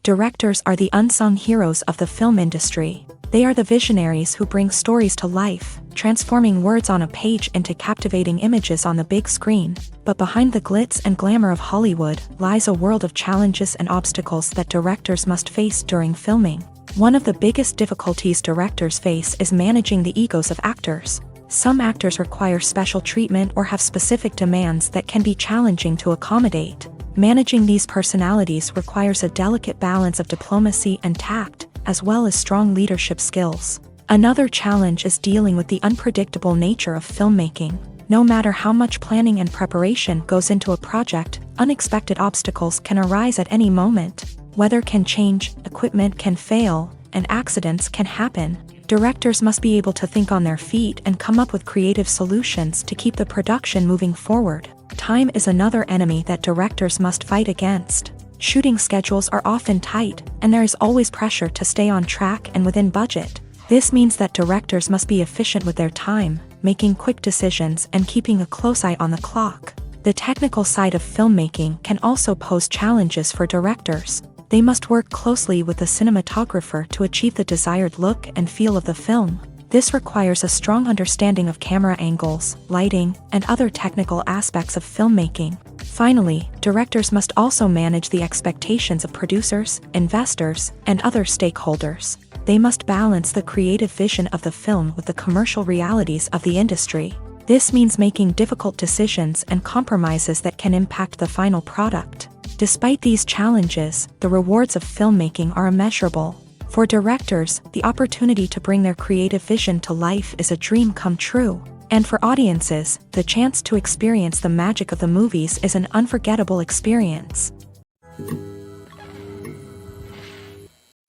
Speaker 1: Directors are the unsung heroes of the film industry. They are the visionaries who bring stories to life, transforming words on a page into captivating images on the big screen. But behind the glitz and glamour of Hollywood lies a world of challenges and obstacles that directors must face during filming. One of the biggest difficulties directors face is managing the egos of actors. Some actors require special treatment or have specific demands that can be challenging to accommodate. Managing these personalities requires a delicate balance of diplomacy and tact, as well as strong leadership skills. Another challenge is dealing with the unpredictable nature of filmmaking. No matter how much planning and preparation goes into a project, unexpected obstacles can arise at any moment. Weather can change, equipment can fail, and accidents can happen. Directors must be able to think on their feet and come up with creative solutions to keep the production moving forward. Time is another enemy that directors must fight against. Shooting schedules are often tight, and there is always pressure to stay on track and within budget. This means that directors must be efficient with their time, making quick decisions and keeping a close eye on the clock. The technical side of filmmaking can also pose challenges for directors. They must work closely with the cinematographer to achieve the desired look and feel of the film. This requires a strong understanding of camera angles, lighting, and other technical aspects of filmmaking. Finally, directors must also manage the expectations of producers, investors, and other stakeholders. They must balance the creative vision of the film with the commercial realities of the industry. This means making difficult decisions and compromises that can impact the final product. Despite these challenges, the rewards of filmmaking are immeasurable. For directors, the opportunity to bring their creative vision to life is a dream come true. And for audiences, the chance to experience the magic of the movies is an unforgettable experience.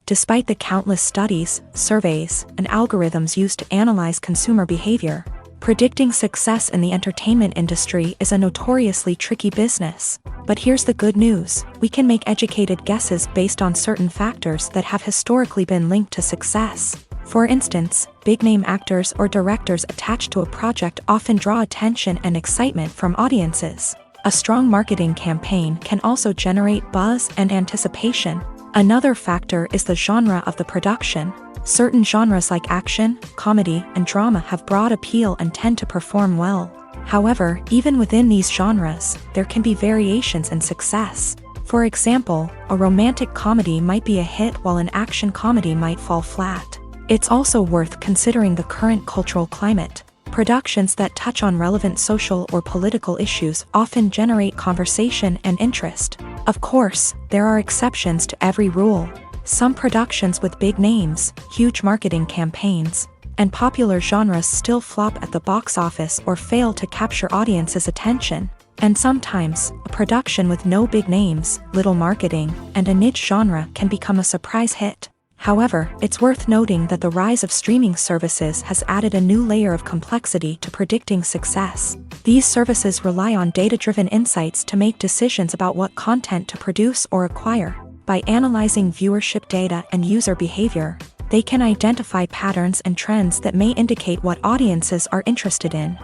Speaker 1: Despite the countless studies, surveys, and algorithms used to analyze consumer behavior, predicting success in the entertainment industry is a notoriously tricky business. But here's the good news: we can make educated guesses based on certain factors that have historically been linked to success. For instance, big-name actors or directors attached to a project often draw attention and excitement from audiences. A strong marketing campaign can also generate buzz and anticipation. Another factor is the genre of the production. Certain genres like action, comedy, and drama have broad appeal and tend to perform well. However, even within these genres, there can be variations in success. For example, a romantic comedy might be a hit while an action comedy might fall flat. It's also worth considering the current cultural climate. Productions that touch on relevant social or political issues often generate conversation and interest. Of course, there are exceptions to every rule. Some productions with big names, huge marketing campaigns, and popular genres still flop at the box office or fail to capture audiences' attention. And sometimes, a production with no big names, little marketing, and a niche genre can become a surprise hit. However, it's worth noting that the rise of streaming services has added a new layer of complexity to predicting success. These services rely on data-driven insights to make decisions about what content to produce or acquire. By analyzing viewership data and user behavior, they can identify patterns and trends that may indicate what audiences are interested in.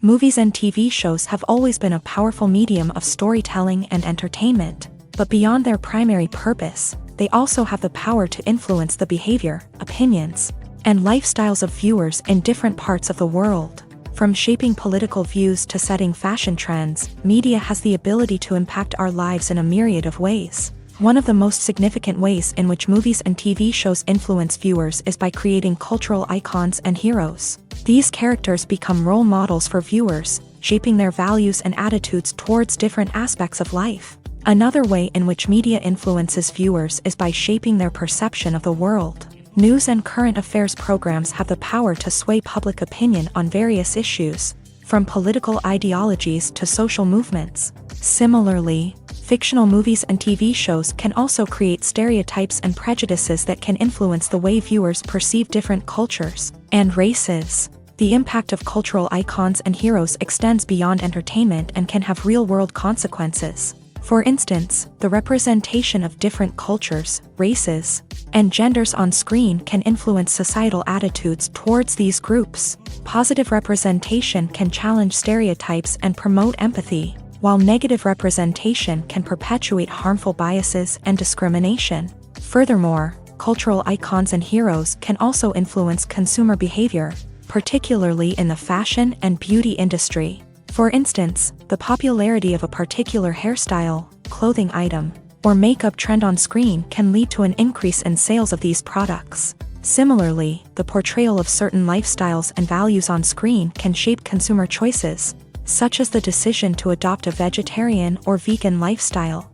Speaker 1: Movies and TV shows have always been a powerful medium of storytelling and entertainment, but beyond their primary purpose, they also have the power to influence the behavior, opinions, and lifestyles of viewers in different parts of the world. From shaping political views to setting fashion trends, media has the ability to impact our lives in a myriad of ways. One of the most significant ways in which movies and TV shows influence viewers is by creating cultural icons and heroes. These characters become role models for viewers, shaping their values and attitudes towards different aspects of life. Another way in which media influences viewers is by shaping their perception of the world. News and current affairs programs have the power to sway public opinion on various issues, from political ideologies to social movements. Similarly, fictional movies and TV shows can also create stereotypes and prejudices that can influence the way viewers perceive different cultures and races. The impact of cultural icons and heroes extends beyond entertainment and can have real-world consequences. For instance, the representation of different cultures, races, and genders on screen can influence societal attitudes towards these groups. Positive representation can challenge stereotypes and promote empathy, while negative representation can perpetuate harmful biases and discrimination. Furthermore, cultural icons and heroes can also influence consumer behavior, particularly in the fashion and beauty industry. For instance, the popularity of a particular hairstyle, clothing item, or makeup trend on screen can lead to an increase in sales of these products. Similarly, the portrayal of certain lifestyles and values on screen can shape consumer choices, such as the decision to adopt a vegetarian or vegan lifestyle.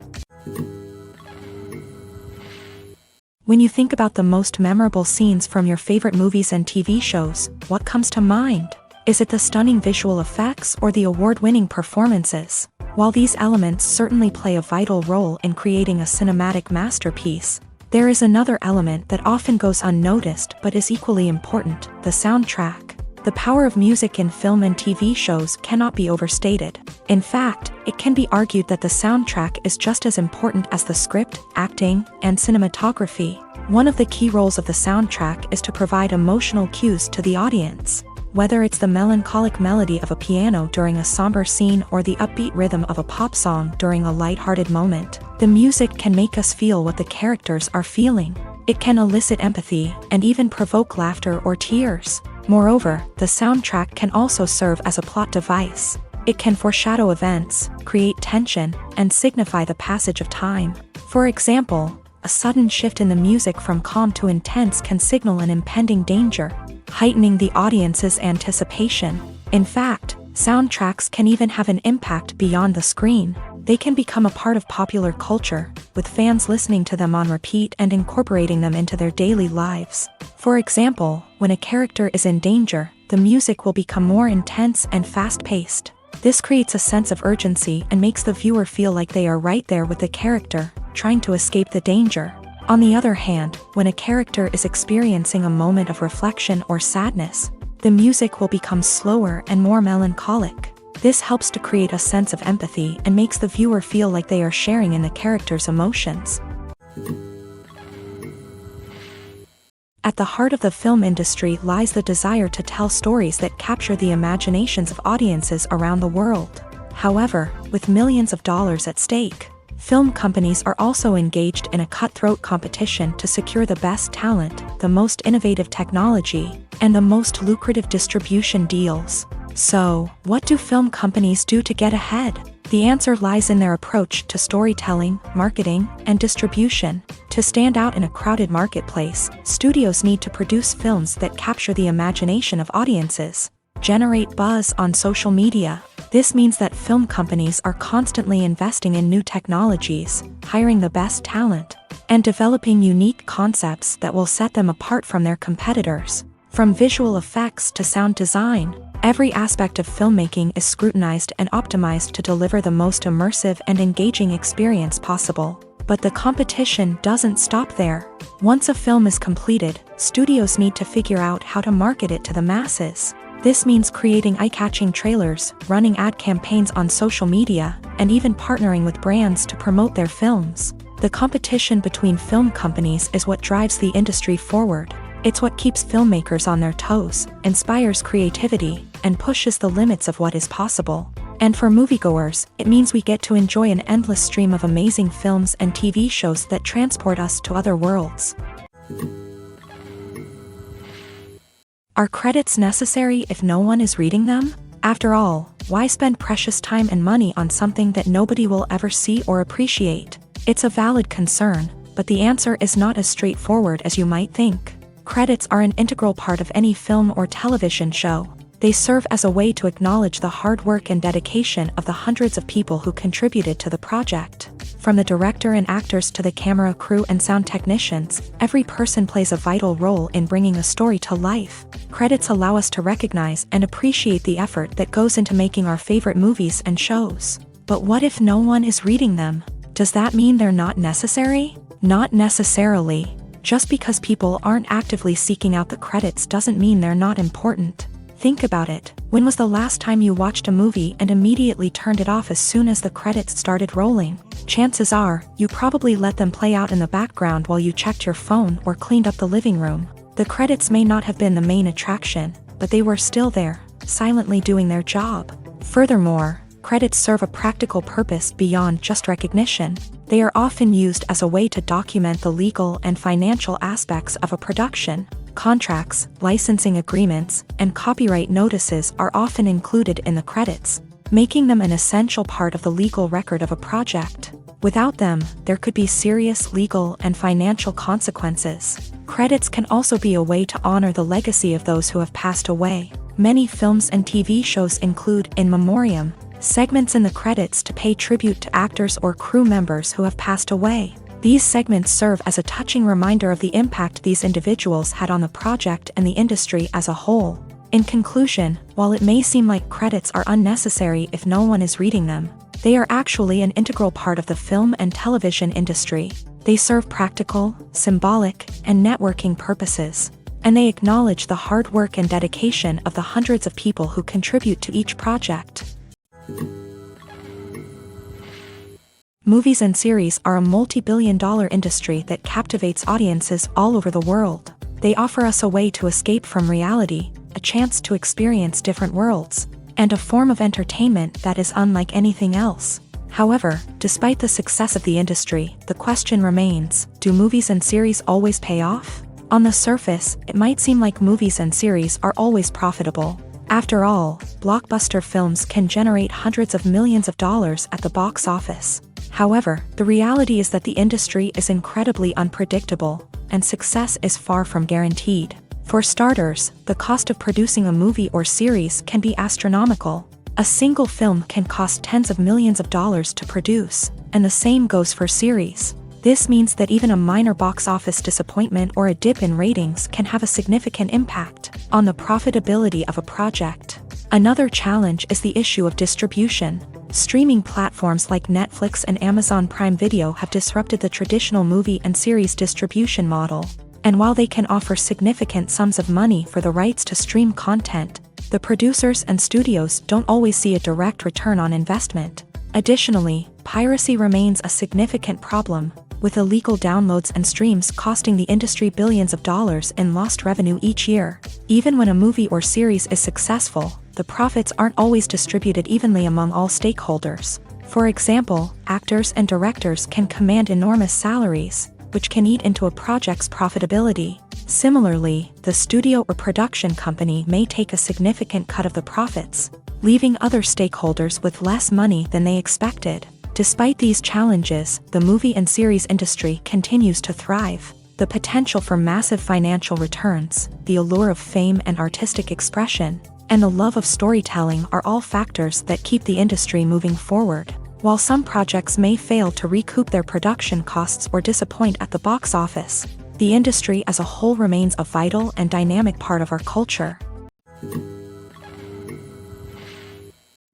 Speaker 1: When you think about the most memorable scenes from your favorite movies and TV shows, what comes to mind? Is it the stunning visual effects or the award-winning performances? While these elements certainly play a vital role in creating a cinematic masterpiece, there is another element that often goes unnoticed but is equally important: the soundtrack. The power of music in film and TV shows cannot be overstated. In fact, it can be argued that the soundtrack is just as important as the script, acting, and cinematography. One of the key roles of the soundtrack is to provide emotional cues to the audience. Whether it's the melancholic melody of a piano during a somber scene or the upbeat rhythm of a pop song during a lighthearted moment, the music can make us feel what the characters are feeling. It can elicit empathy and even provoke laughter or tears. Moreover, the soundtrack can also serve as a plot device. It can foreshadow events, create tension, and signify the passage of time. For example, a sudden shift in the music from calm to intense can signal an impending danger, heightening the audience's anticipation. In fact, soundtracks can even have an impact beyond the screen. They can become a part of popular culture, with fans listening to them on repeat and incorporating them into their daily lives. For example, when a character is in danger, the music will become more intense and fast-paced. This creates a sense of urgency and makes the viewer feel like they are right there with the character, trying to escape the danger. On the other hand, when a character is experiencing a moment of reflection or sadness, the music will become slower and more melancholic. This helps to create a sense of empathy and makes the viewer feel like they are sharing in the character's emotions. At the heart of the film industry lies the desire to tell stories that capture the imaginations of audiences around the world. However, with millions of dollars at stake, film companies are also engaged in a cutthroat competition to secure the best talent, the most innovative technology, and the most lucrative distribution deals. So, what do film companies do to get ahead? The answer lies in their approach to storytelling, marketing, and distribution. To stand out in a crowded marketplace, studios need to produce films that capture the imagination of audiences, generate buzz on social media. This means that film companies are constantly investing in new technologies, hiring the best talent, and developing unique concepts that will set them apart from their competitors. From visual effects to sound design, every aspect of filmmaking is scrutinized and optimized to deliver the most immersive and engaging experience possible. But the competition doesn't stop there. Once a film is completed, studios need to figure out how to market it to the masses. This means creating eye-catching trailers, running ad campaigns on social media, and even partnering with brands to promote their films. The competition between film companies is what drives the industry forward. It's what keeps filmmakers on their toes, inspires creativity, and pushes the limits of what is possible. And for moviegoers, it means we get to enjoy an endless stream of amazing films and TV shows that transport us to other worlds. Are credits necessary if no one is reading them? After all, why spend precious time and money on something that nobody will ever see or appreciate? It's a valid concern, but the answer is not as straightforward as you might think. Credits are an integral part of any film or television show. They serve as a way to acknowledge the hard work and dedication of the hundreds of people who contributed to the project. From the director and actors to the camera crew and sound technicians, every person plays a vital role in bringing a story to life. Credits allow us to recognize and appreciate the effort that goes into making our favorite movies and shows. But what if no one is reading them? Does that mean they're not necessary? Not necessarily. Just because people aren't actively seeking out the credits doesn't mean they're not important. Think about it. When was the last time you watched a movie and immediately turned it off as soon as the credits started rolling? Chances are, you probably let them play out in the background while you checked your phone or cleaned up the living room. The credits may not have been the main attraction, but they were still there, silently doing their job. Furthermore, credits serve a practical purpose beyond just recognition. They are often used as a way to document the legal and financial aspects of a production. Contracts, licensing agreements, and copyright notices are often included in the credits, making them an essential part of the legal record of a project. Without them, there could be serious legal and financial consequences. Credits can also be a way to honor the legacy of those who have passed away. Many films and TV shows include in memoriam segments in the credits to pay tribute to actors or crew members who have passed away. These segments serve as a touching reminder of the impact these individuals had on the project and the industry as a whole. In conclusion, while it may seem like credits are unnecessary if no one is reading them, they are actually an integral part of the film and television industry. They serve practical, symbolic, and networking purposes, and they acknowledge the hard work and dedication of the hundreds of people who contribute to each project. Movies and series are a multi-billion-dollar industry that captivates audiences all over the world. They offer us a way to escape from reality, a chance to experience different worlds, and a form of entertainment that is unlike anything else. However, despite the success of the industry, the question remains, do movies and series always pay off? On the surface, it might seem like movies and series are always profitable. After all, blockbuster films can generate hundreds of millions of dollars at the box office. However, the reality is that the industry is incredibly unpredictable, and success is far from guaranteed. For starters, the cost of producing a movie or series can be astronomical. A single film can cost tens of millions of dollars to produce, and the same goes for series. This means that even a minor box office disappointment or a dip in ratings can have a significant impact on the profitability of a project. Another challenge is the issue of distribution. Streaming platforms like Netflix and Amazon Prime Video have disrupted the traditional movie and series distribution model. And while they can offer significant sums of money for the rights to stream content, the producers and studios don't always see a direct return on investment. Additionally, piracy remains a significant problem, with illegal downloads and streams costing the industry billions of dollars in lost revenue each year. Even when a movie or series is successful, the profits aren't always distributed evenly among all stakeholders. For example, actors and directors can command enormous salaries, which can eat into a project's profitability. Similarly, the studio or production company may take a significant cut of the profits, leaving other stakeholders with less money than they expected. Despite these challenges, the movie and series industry continues to thrive. The potential for massive financial returns, the allure of fame and artistic expression, and the love of storytelling are all factors that keep the industry moving forward. While some projects may fail to recoup their production costs or disappoint at the box office, the industry as a whole remains a vital and dynamic part of our culture.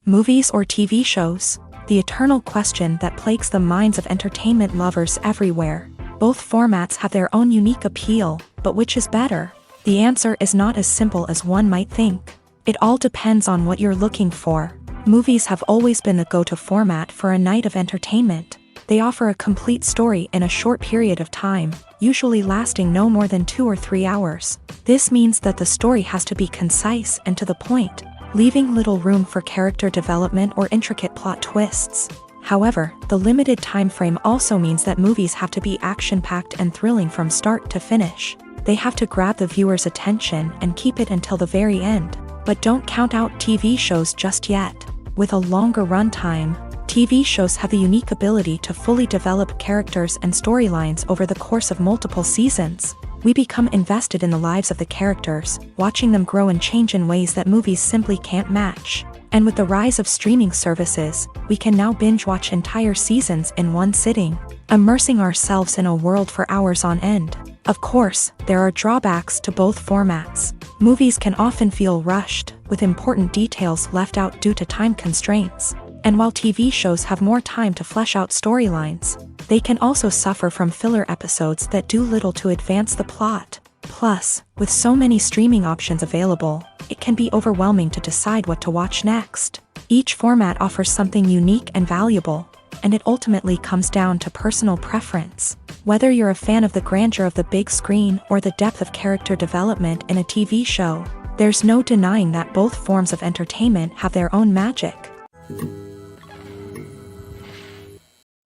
Speaker 1: Movies or TV shows? the eternal question that plagues the minds of entertainment lovers everywhere. Both formats have their own unique appeal, but which is better? The answer is not as simple as one might think. It all depends on what you're looking for. Movies have always been the go-to format for a night of entertainment. They offer a complete story in a short period of time, usually lasting no more than 2 or 3 hours. This means that the story has to be concise and to the point, leaving little room for character development or intricate plot twists. However, the limited time frame also means that movies have to be action-packed and thrilling from start to finish. They have to grab the viewer's attention and keep it until the very end. But don't count out TV shows just yet. With a longer runtime, TV shows have the unique ability to fully develop characters and storylines over the course of multiple seasons. We become invested in the lives of the characters, watching them grow and change in ways that movies simply can't match. And with the rise of streaming services, we can now binge-watch entire seasons in one sitting, immersing ourselves in a world for hours on end. Of course, there are drawbacks to both formats. Movies can often feel rushed, with important details left out due to time constraints. And while TV shows have more time to flesh out storylines, they can also suffer from filler episodes that do little to advance the plot. Plus, with so many streaming options available, it can be overwhelming to decide what to watch next. Each format offers something unique and valuable, and it ultimately comes down to personal preference. Whether you're a fan of the grandeur of the big screen or the depth of character development in a TV show, there's no denying that both forms of entertainment have their own magic.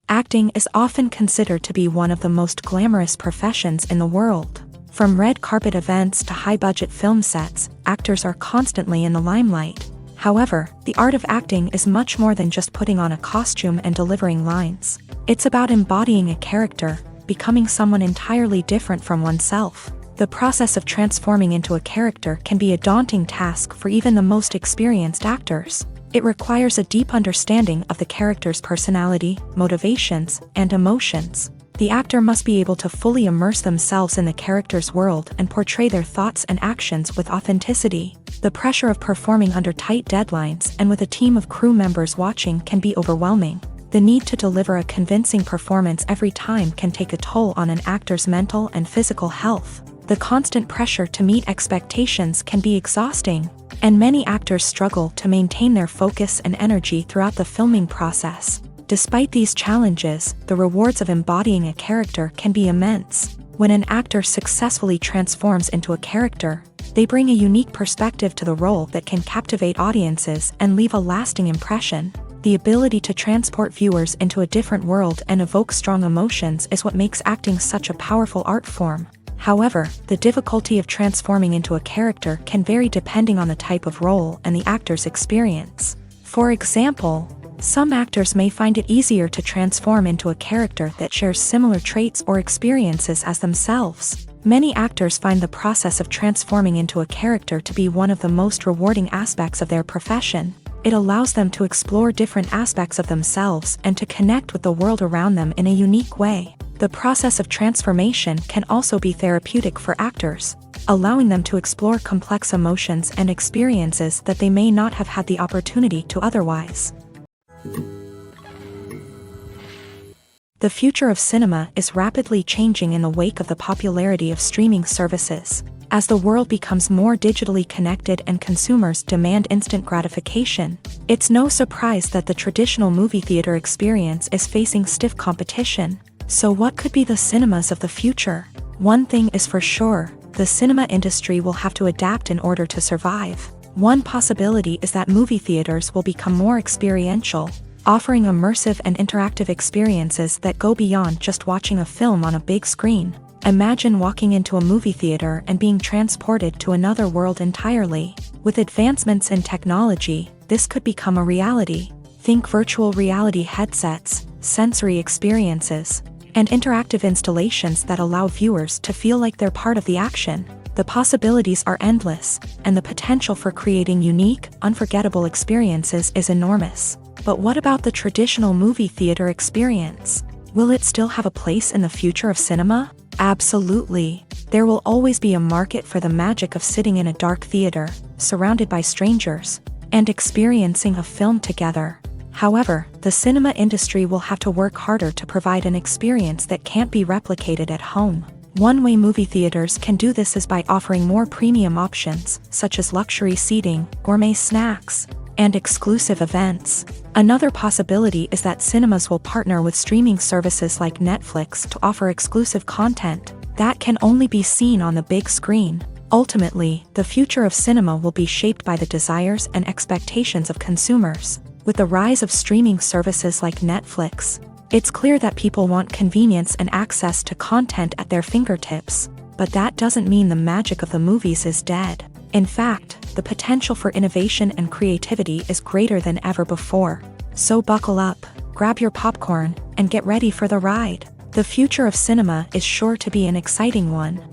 Speaker 1: Acting is often considered to be one of the most glamorous professions in the world. From red carpet events to high-budget film sets, actors are constantly in the limelight. However, the art of acting is much more than just putting on a costume and delivering lines. It's about embodying a character, becoming someone entirely different from oneself. The process of transforming into a character can be a daunting task for even the most experienced actors. It requires a deep understanding of the character's personality, motivations, and emotions. The actor must be able to fully immerse themselves in the character's world and portray their thoughts and actions with authenticity. The pressure of performing under tight deadlines and with a team of crew members watching can be overwhelming. The need to deliver a convincing performance every time can take a toll on an actor's mental and physical health. The constant pressure to meet expectations can be exhausting, and many actors struggle to maintain their focus and energy throughout the filming process. Despite these challenges, the rewards of embodying a character can be immense. When an actor successfully transforms into a character, they bring a unique perspective to the role that can captivate audiences and leave a lasting impression. The ability to transport viewers into a different world and evoke strong emotions is what makes acting such a powerful art form. However, the difficulty of transforming into a character can vary depending on the type of role and the actor's experience. For example, some actors may find it easier to transform into a character that shares similar traits or experiences as themselves. Many actors find the process of transforming into a character to be one of the most rewarding aspects of their profession. It allows them to explore different aspects of themselves and to connect with the world around them in a unique way. The process of transformation can also be therapeutic for actors, allowing them to explore complex emotions and experiences that they may not have had the opportunity to otherwise. The future of cinema is rapidly changing in the wake of the popularity of streaming services. As the world becomes more digitally connected and consumers demand instant gratification, it's no surprise that the traditional movie theater experience is facing stiff competition. So what could be the cinemas of the future? One thing is for sure, the cinema industry will have to adapt in order to survive. One possibility is that movie theaters will become more experiential, offering immersive and interactive experiences that go beyond just watching a film on a big screen. Imagine walking into a movie theater and being transported to another world entirely. With advancements in technology, this could become a reality. Think virtual reality headsets, sensory experiences, and interactive installations that allow viewers to feel like they're part of the action. The possibilities are endless, and the potential for creating unique, unforgettable experiences is enormous. But what about the traditional movie theater experience? Will it still have a place in the future of cinema? Absolutely. There will always be a market for the magic of sitting in a dark theater, surrounded by strangers, and experiencing a film together. However, the cinema industry will have to work harder to provide an experience that can't be replicated at home. One way movie theaters can do this is by offering more premium options, such as luxury seating, gourmet snacks, and exclusive events. Another possibility is that cinemas will partner with streaming services like Netflix to offer exclusive content that can only be seen on the big screen. Ultimately, the future of cinema will be shaped by the desires and expectations of consumers. With the rise of streaming services like Netflix, it's clear that people want convenience and access to content at their fingertips. But that doesn't mean the magic of the movies is dead. In fact, the potential for innovation and creativity is greater than ever before. So buckle up, grab your popcorn, and get ready for the ride. The future of cinema is sure to be an exciting one.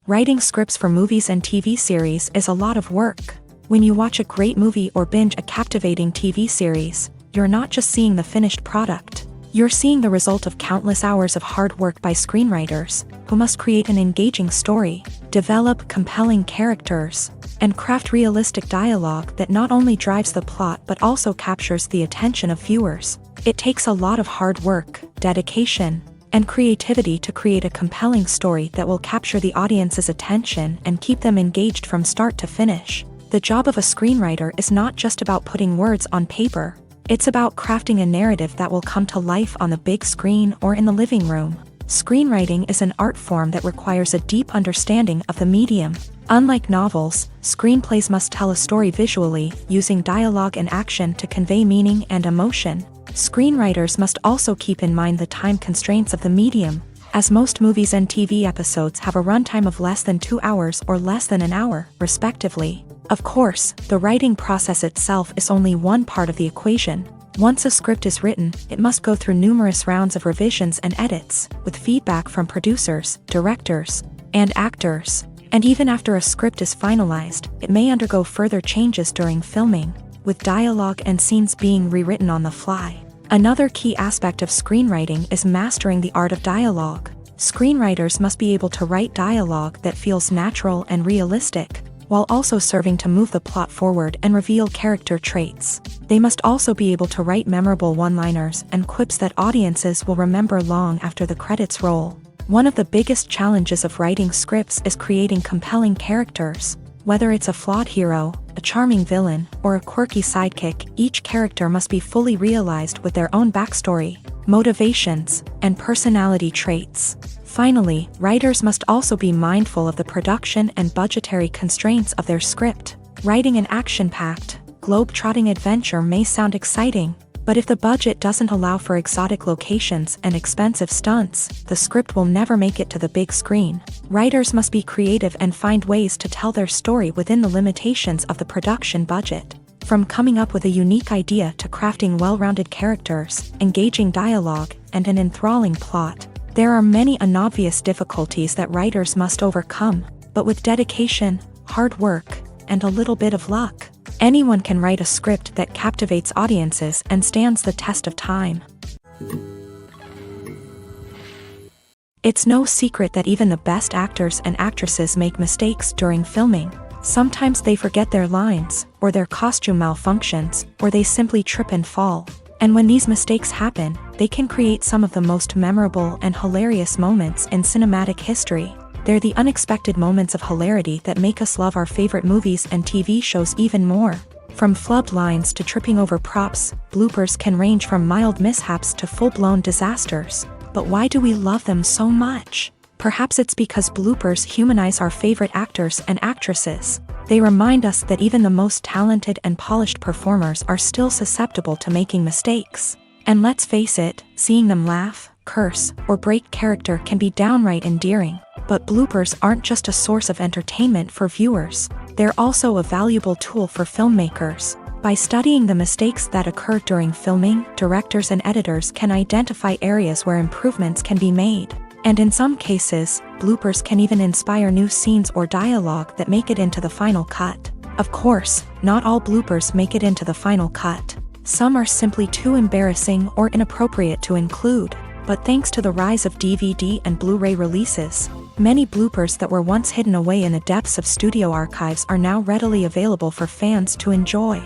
Speaker 1: Writing scripts for movies and TV series is a lot of work. When you watch a great movie or binge a captivating TV series, you're not just seeing the finished product. You're seeing the result of countless hours of hard work by screenwriters, who must create an engaging story, develop compelling characters, and craft realistic dialogue that not only drives the plot but also captures the attention of viewers. It takes a lot of hard work, dedication, and creativity to create a compelling story that will capture the audience's attention and keep them engaged from start to finish. The job of a screenwriter is not just about putting words on paper. It's about crafting a narrative that will come to life on the big screen or in the living room. Screenwriting is an art form that requires a deep understanding of the medium. Unlike novels, screenplays must tell a story visually, using dialogue and action to convey meaning and emotion. Screenwriters must also keep in mind the time constraints of the medium, as most movies and TV episodes have a runtime of less than 2 hours or less than an hour, respectively. Of course, the writing process itself is only one part of the equation. Once a script is written, it must go through numerous rounds of revisions and edits, with feedback from producers, directors, and actors. And even after a script is finalized, it may undergo further changes during filming, with dialogue and scenes being rewritten on the fly. Another key aspect of screenwriting is mastering the art of dialogue. Screenwriters must be able to write dialogue that feels natural and realistic, while also serving to move the plot forward and reveal character traits. They must also be able to write memorable one-liners and quips that audiences will remember long after the credits roll. One of the biggest challenges of writing scripts is creating compelling characters. Whether it's a flawed hero, a charming villain, or a quirky sidekick, each character must be fully realized with their own backstory, motivations, and personality traits. Finally, writers must also be mindful of the production and budgetary constraints of their script. Writing an action-packed, globe-trotting adventure may sound exciting, but if the budget doesn't allow for exotic locations and expensive stunts, the script will never make it to the big screen. Writers must be creative and find ways to tell their story within the limitations of the production budget. From coming up with a unique idea to crafting well-rounded characters, engaging dialogue, and an enthralling plot, there are many unobvious difficulties that writers must overcome, but with dedication, hard work, and a little bit of luck, anyone can write a script that captivates audiences and stands the test of time. It's no secret that even the best actors and actresses make mistakes during filming. Sometimes they forget their lines, or their costume malfunctions, or they simply trip and fall. And when these mistakes happen, they can create some of the most memorable and hilarious moments in cinematic history. They're the unexpected moments of hilarity that make us love our favorite movies and TV shows even more. From flubbed lines to tripping over props, bloopers can range from mild mishaps to full-blown disasters. But why do we love them so much? Perhaps it's because bloopers humanize our favorite actors and actresses. They remind us that even the most talented and polished performers are still susceptible to making mistakes. And let's face it, seeing them laugh, curse, or break character can be downright endearing. But bloopers aren't just a source of entertainment for viewers. They're also a valuable tool for filmmakers. By studying the mistakes that occur during filming, directors and editors can identify areas where improvements can be made. And in some cases, bloopers can even inspire new scenes or dialogue that make it into the final cut. Of course, not all bloopers make it into the final cut. Some are simply too embarrassing or inappropriate to include. But thanks to the rise of DVD and Blu-ray releases, Many bloopers that were once hidden away in the depths of studio archives are now readily available for fans to enjoy.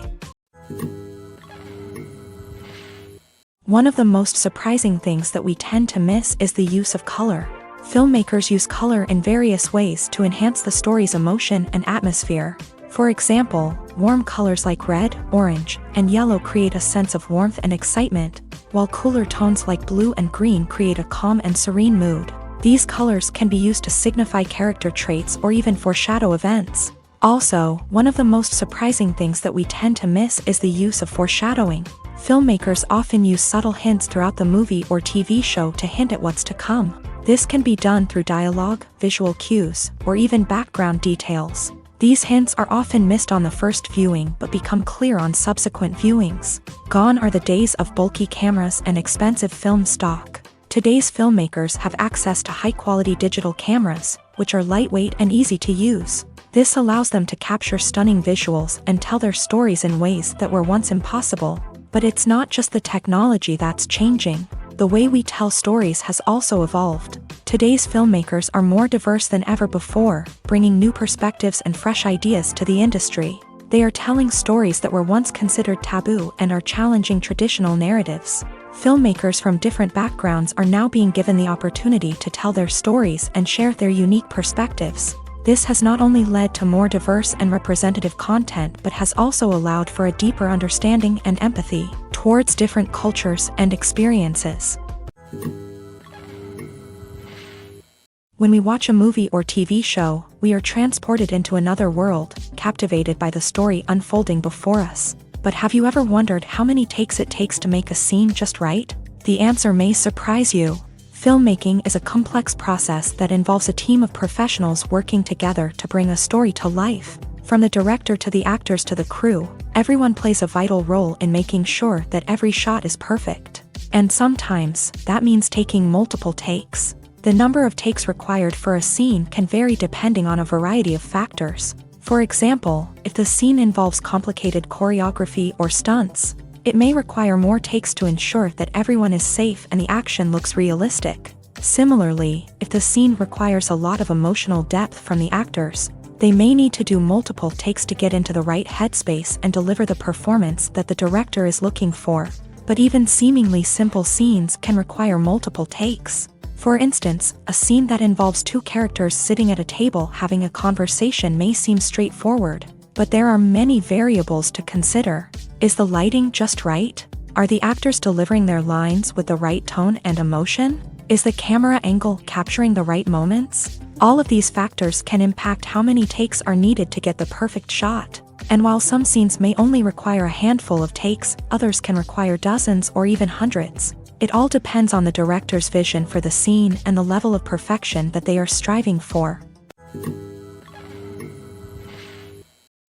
Speaker 1: One of the most surprising things that we tend to miss is the use of color. Filmmakers use color in various ways to enhance the story's emotion and atmosphere. For example, warm colors like red, orange, and yellow create a sense of warmth and excitement, while cooler tones like blue and green create a calm and serene mood. These colors can be used to signify character traits or even foreshadow events. Also, one of the most surprising things that we tend to miss is the use of foreshadowing. Filmmakers often use subtle hints throughout the movie or TV show to hint at what's to come. This can be done through dialogue, visual cues, or even background details. These hints are often missed on the first viewing but become clear on subsequent viewings. Gone are the days of bulky cameras and expensive film stock. Today's filmmakers have access to high-quality digital cameras, which are lightweight and easy to use. This allows them to capture stunning visuals and tell their stories in ways that were once impossible. But it's not just the technology that's changing. The way we tell stories has also evolved. Today's filmmakers are more diverse than ever before, bringing new perspectives and fresh ideas to the industry. They are telling stories that were once considered taboo and are challenging traditional narratives. Filmmakers from different backgrounds are now being given the opportunity to tell their stories and share their unique perspectives. This has not only led to more diverse and representative content but has also allowed for a deeper understanding and empathy towards different cultures and experiences. When we watch a movie or TV show, we are transported into another world, captivated by the story unfolding before us. But have you ever wondered how many takes it takes to make a scene just right? The answer may surprise you. Filmmaking is a complex process that involves a team of professionals working together to bring a story to life. From the director to the actors to the crew, everyone plays a vital role in making sure that every shot is perfect. And sometimes, that means taking multiple takes. The number of takes required for a scene can vary depending on a variety of factors. For example, if the scene involves complicated choreography or stunts, it may require more takes to ensure that everyone is safe and the action looks realistic. Similarly, if the scene requires a lot of emotional depth from the actors, they may need to do multiple takes to get into the right headspace and deliver the performance that the director is looking for. But even seemingly simple scenes can require multiple takes. For instance, a scene that involves two characters sitting at a table having a conversation may seem straightforward, but there are many variables to consider. Is the lighting just right? Are the actors delivering their lines with the right tone and emotion? Is the camera angle capturing the right moments? All of these factors can impact how many takes are needed to get the perfect shot. And while some scenes may only require a handful of takes, others can require dozens or even hundreds. It all depends on the director's vision for the scene and the level of perfection that they are striving for.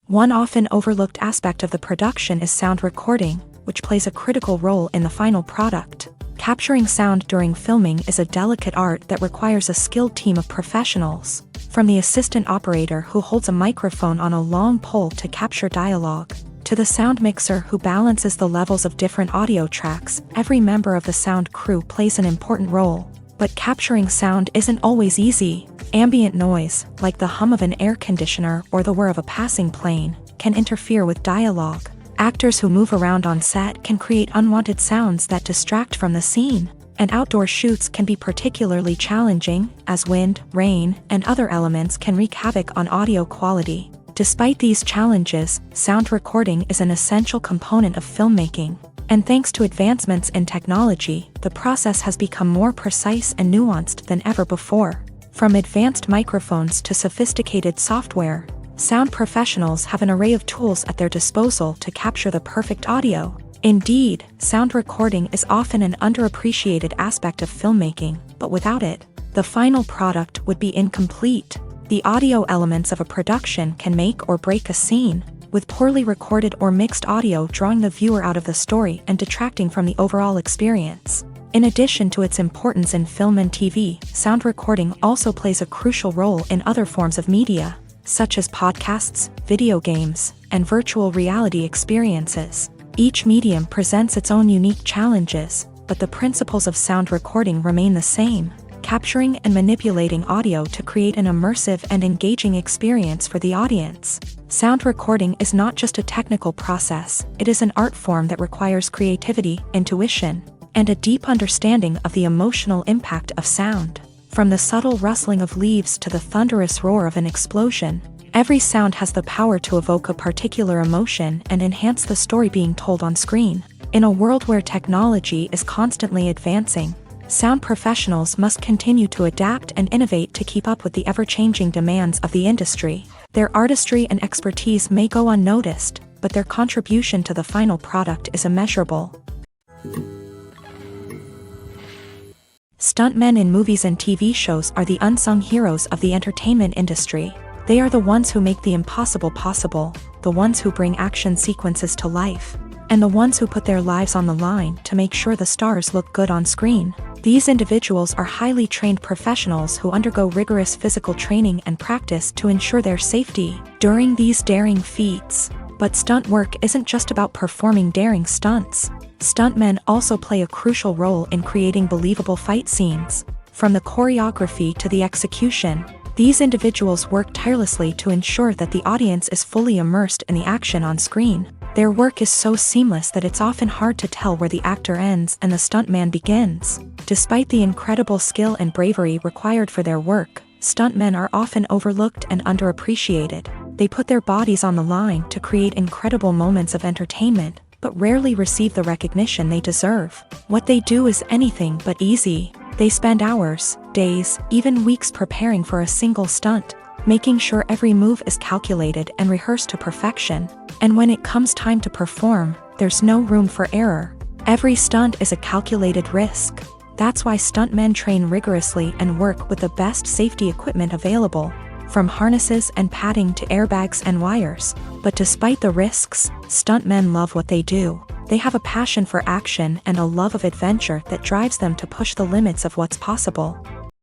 Speaker 1: One often overlooked aspect of the production is sound recording, which plays a critical role in the final product. Capturing sound during filming is a delicate art that requires a skilled team of professionals. From the assistant operator who holds a microphone on a long pole to capture dialogue, to the sound mixer who balances the levels of different audio tracks, every member of the sound crew plays an important role. But capturing sound isn't always easy. Ambient noise, like the hum of an air conditioner or the whir of a passing plane, can interfere with dialogue. Actors who move around on set can create unwanted sounds that distract from the scene. And outdoor shoots can be particularly challenging, as wind, rain, and other elements can wreak havoc on audio quality. Despite these challenges, sound recording is an essential component of filmmaking. And thanks to advancements in technology, the process has become more precise and nuanced than ever before. From advanced microphones to sophisticated software, sound professionals have an array of tools at their disposal to capture the perfect audio. Indeed, sound recording is often an underappreciated aspect of filmmaking, but without it, the final product would be incomplete. The audio elements of a production can make or break a scene, with poorly recorded or mixed audio drawing the viewer out of the story and detracting from the overall experience. In addition to its importance in film and TV, sound recording also plays a crucial role in other forms of media, such as podcasts, video games, and virtual reality experiences. Each medium presents its own unique challenges, but the principles of sound recording remain the same. capturing and manipulating audio to create an immersive and engaging experience for the audience. Sound recording is not just a technical process, it is an art form that requires creativity, intuition, and a deep understanding of the emotional impact of sound. From the subtle rustling of leaves to the thunderous roar of an explosion, every sound has the power to evoke a particular emotion and enhance the story being told on screen. In a world where technology is constantly advancing, sound professionals must continue to adapt and innovate to keep up with the ever-changing demands of the industry. Their artistry and expertise may go unnoticed, but their contribution to the final product is immeasurable. Stuntmen in movies and TV shows are the unsung heroes of the entertainment industry. They are the ones who make the impossible possible, the ones who bring action sequences to life, and the ones who put their lives on the line to make sure the stars look good on screen. These individuals are highly trained professionals who undergo rigorous physical training and practice to ensure their safety during these daring feats. But stunt work isn't just about performing daring stunts. Stuntmen also play a crucial role in creating believable fight scenes. From the choreography to the execution, these individuals work tirelessly to ensure that the audience is fully immersed in the action on screen. Their work is so seamless that it's often hard to tell where the actor ends and the stuntman begins. Despite the incredible skill and bravery required for their work, stuntmen are often overlooked and underappreciated. They put their bodies on the line to create incredible moments of entertainment, but rarely receive the recognition they deserve. What they do is anything but easy. They spend hours, days, even weeks preparing for a single stunt, making sure every move is calculated and rehearsed to perfection. And when it comes time to perform, there's no room for error. Every stunt is a calculated risk. That's why stuntmen train rigorously and work with the best safety equipment available, from harnesses and padding to airbags and wires. But despite the risks, stuntmen love what they do. They have a passion for action and a love of adventure that drives them to push the limits of what's possible.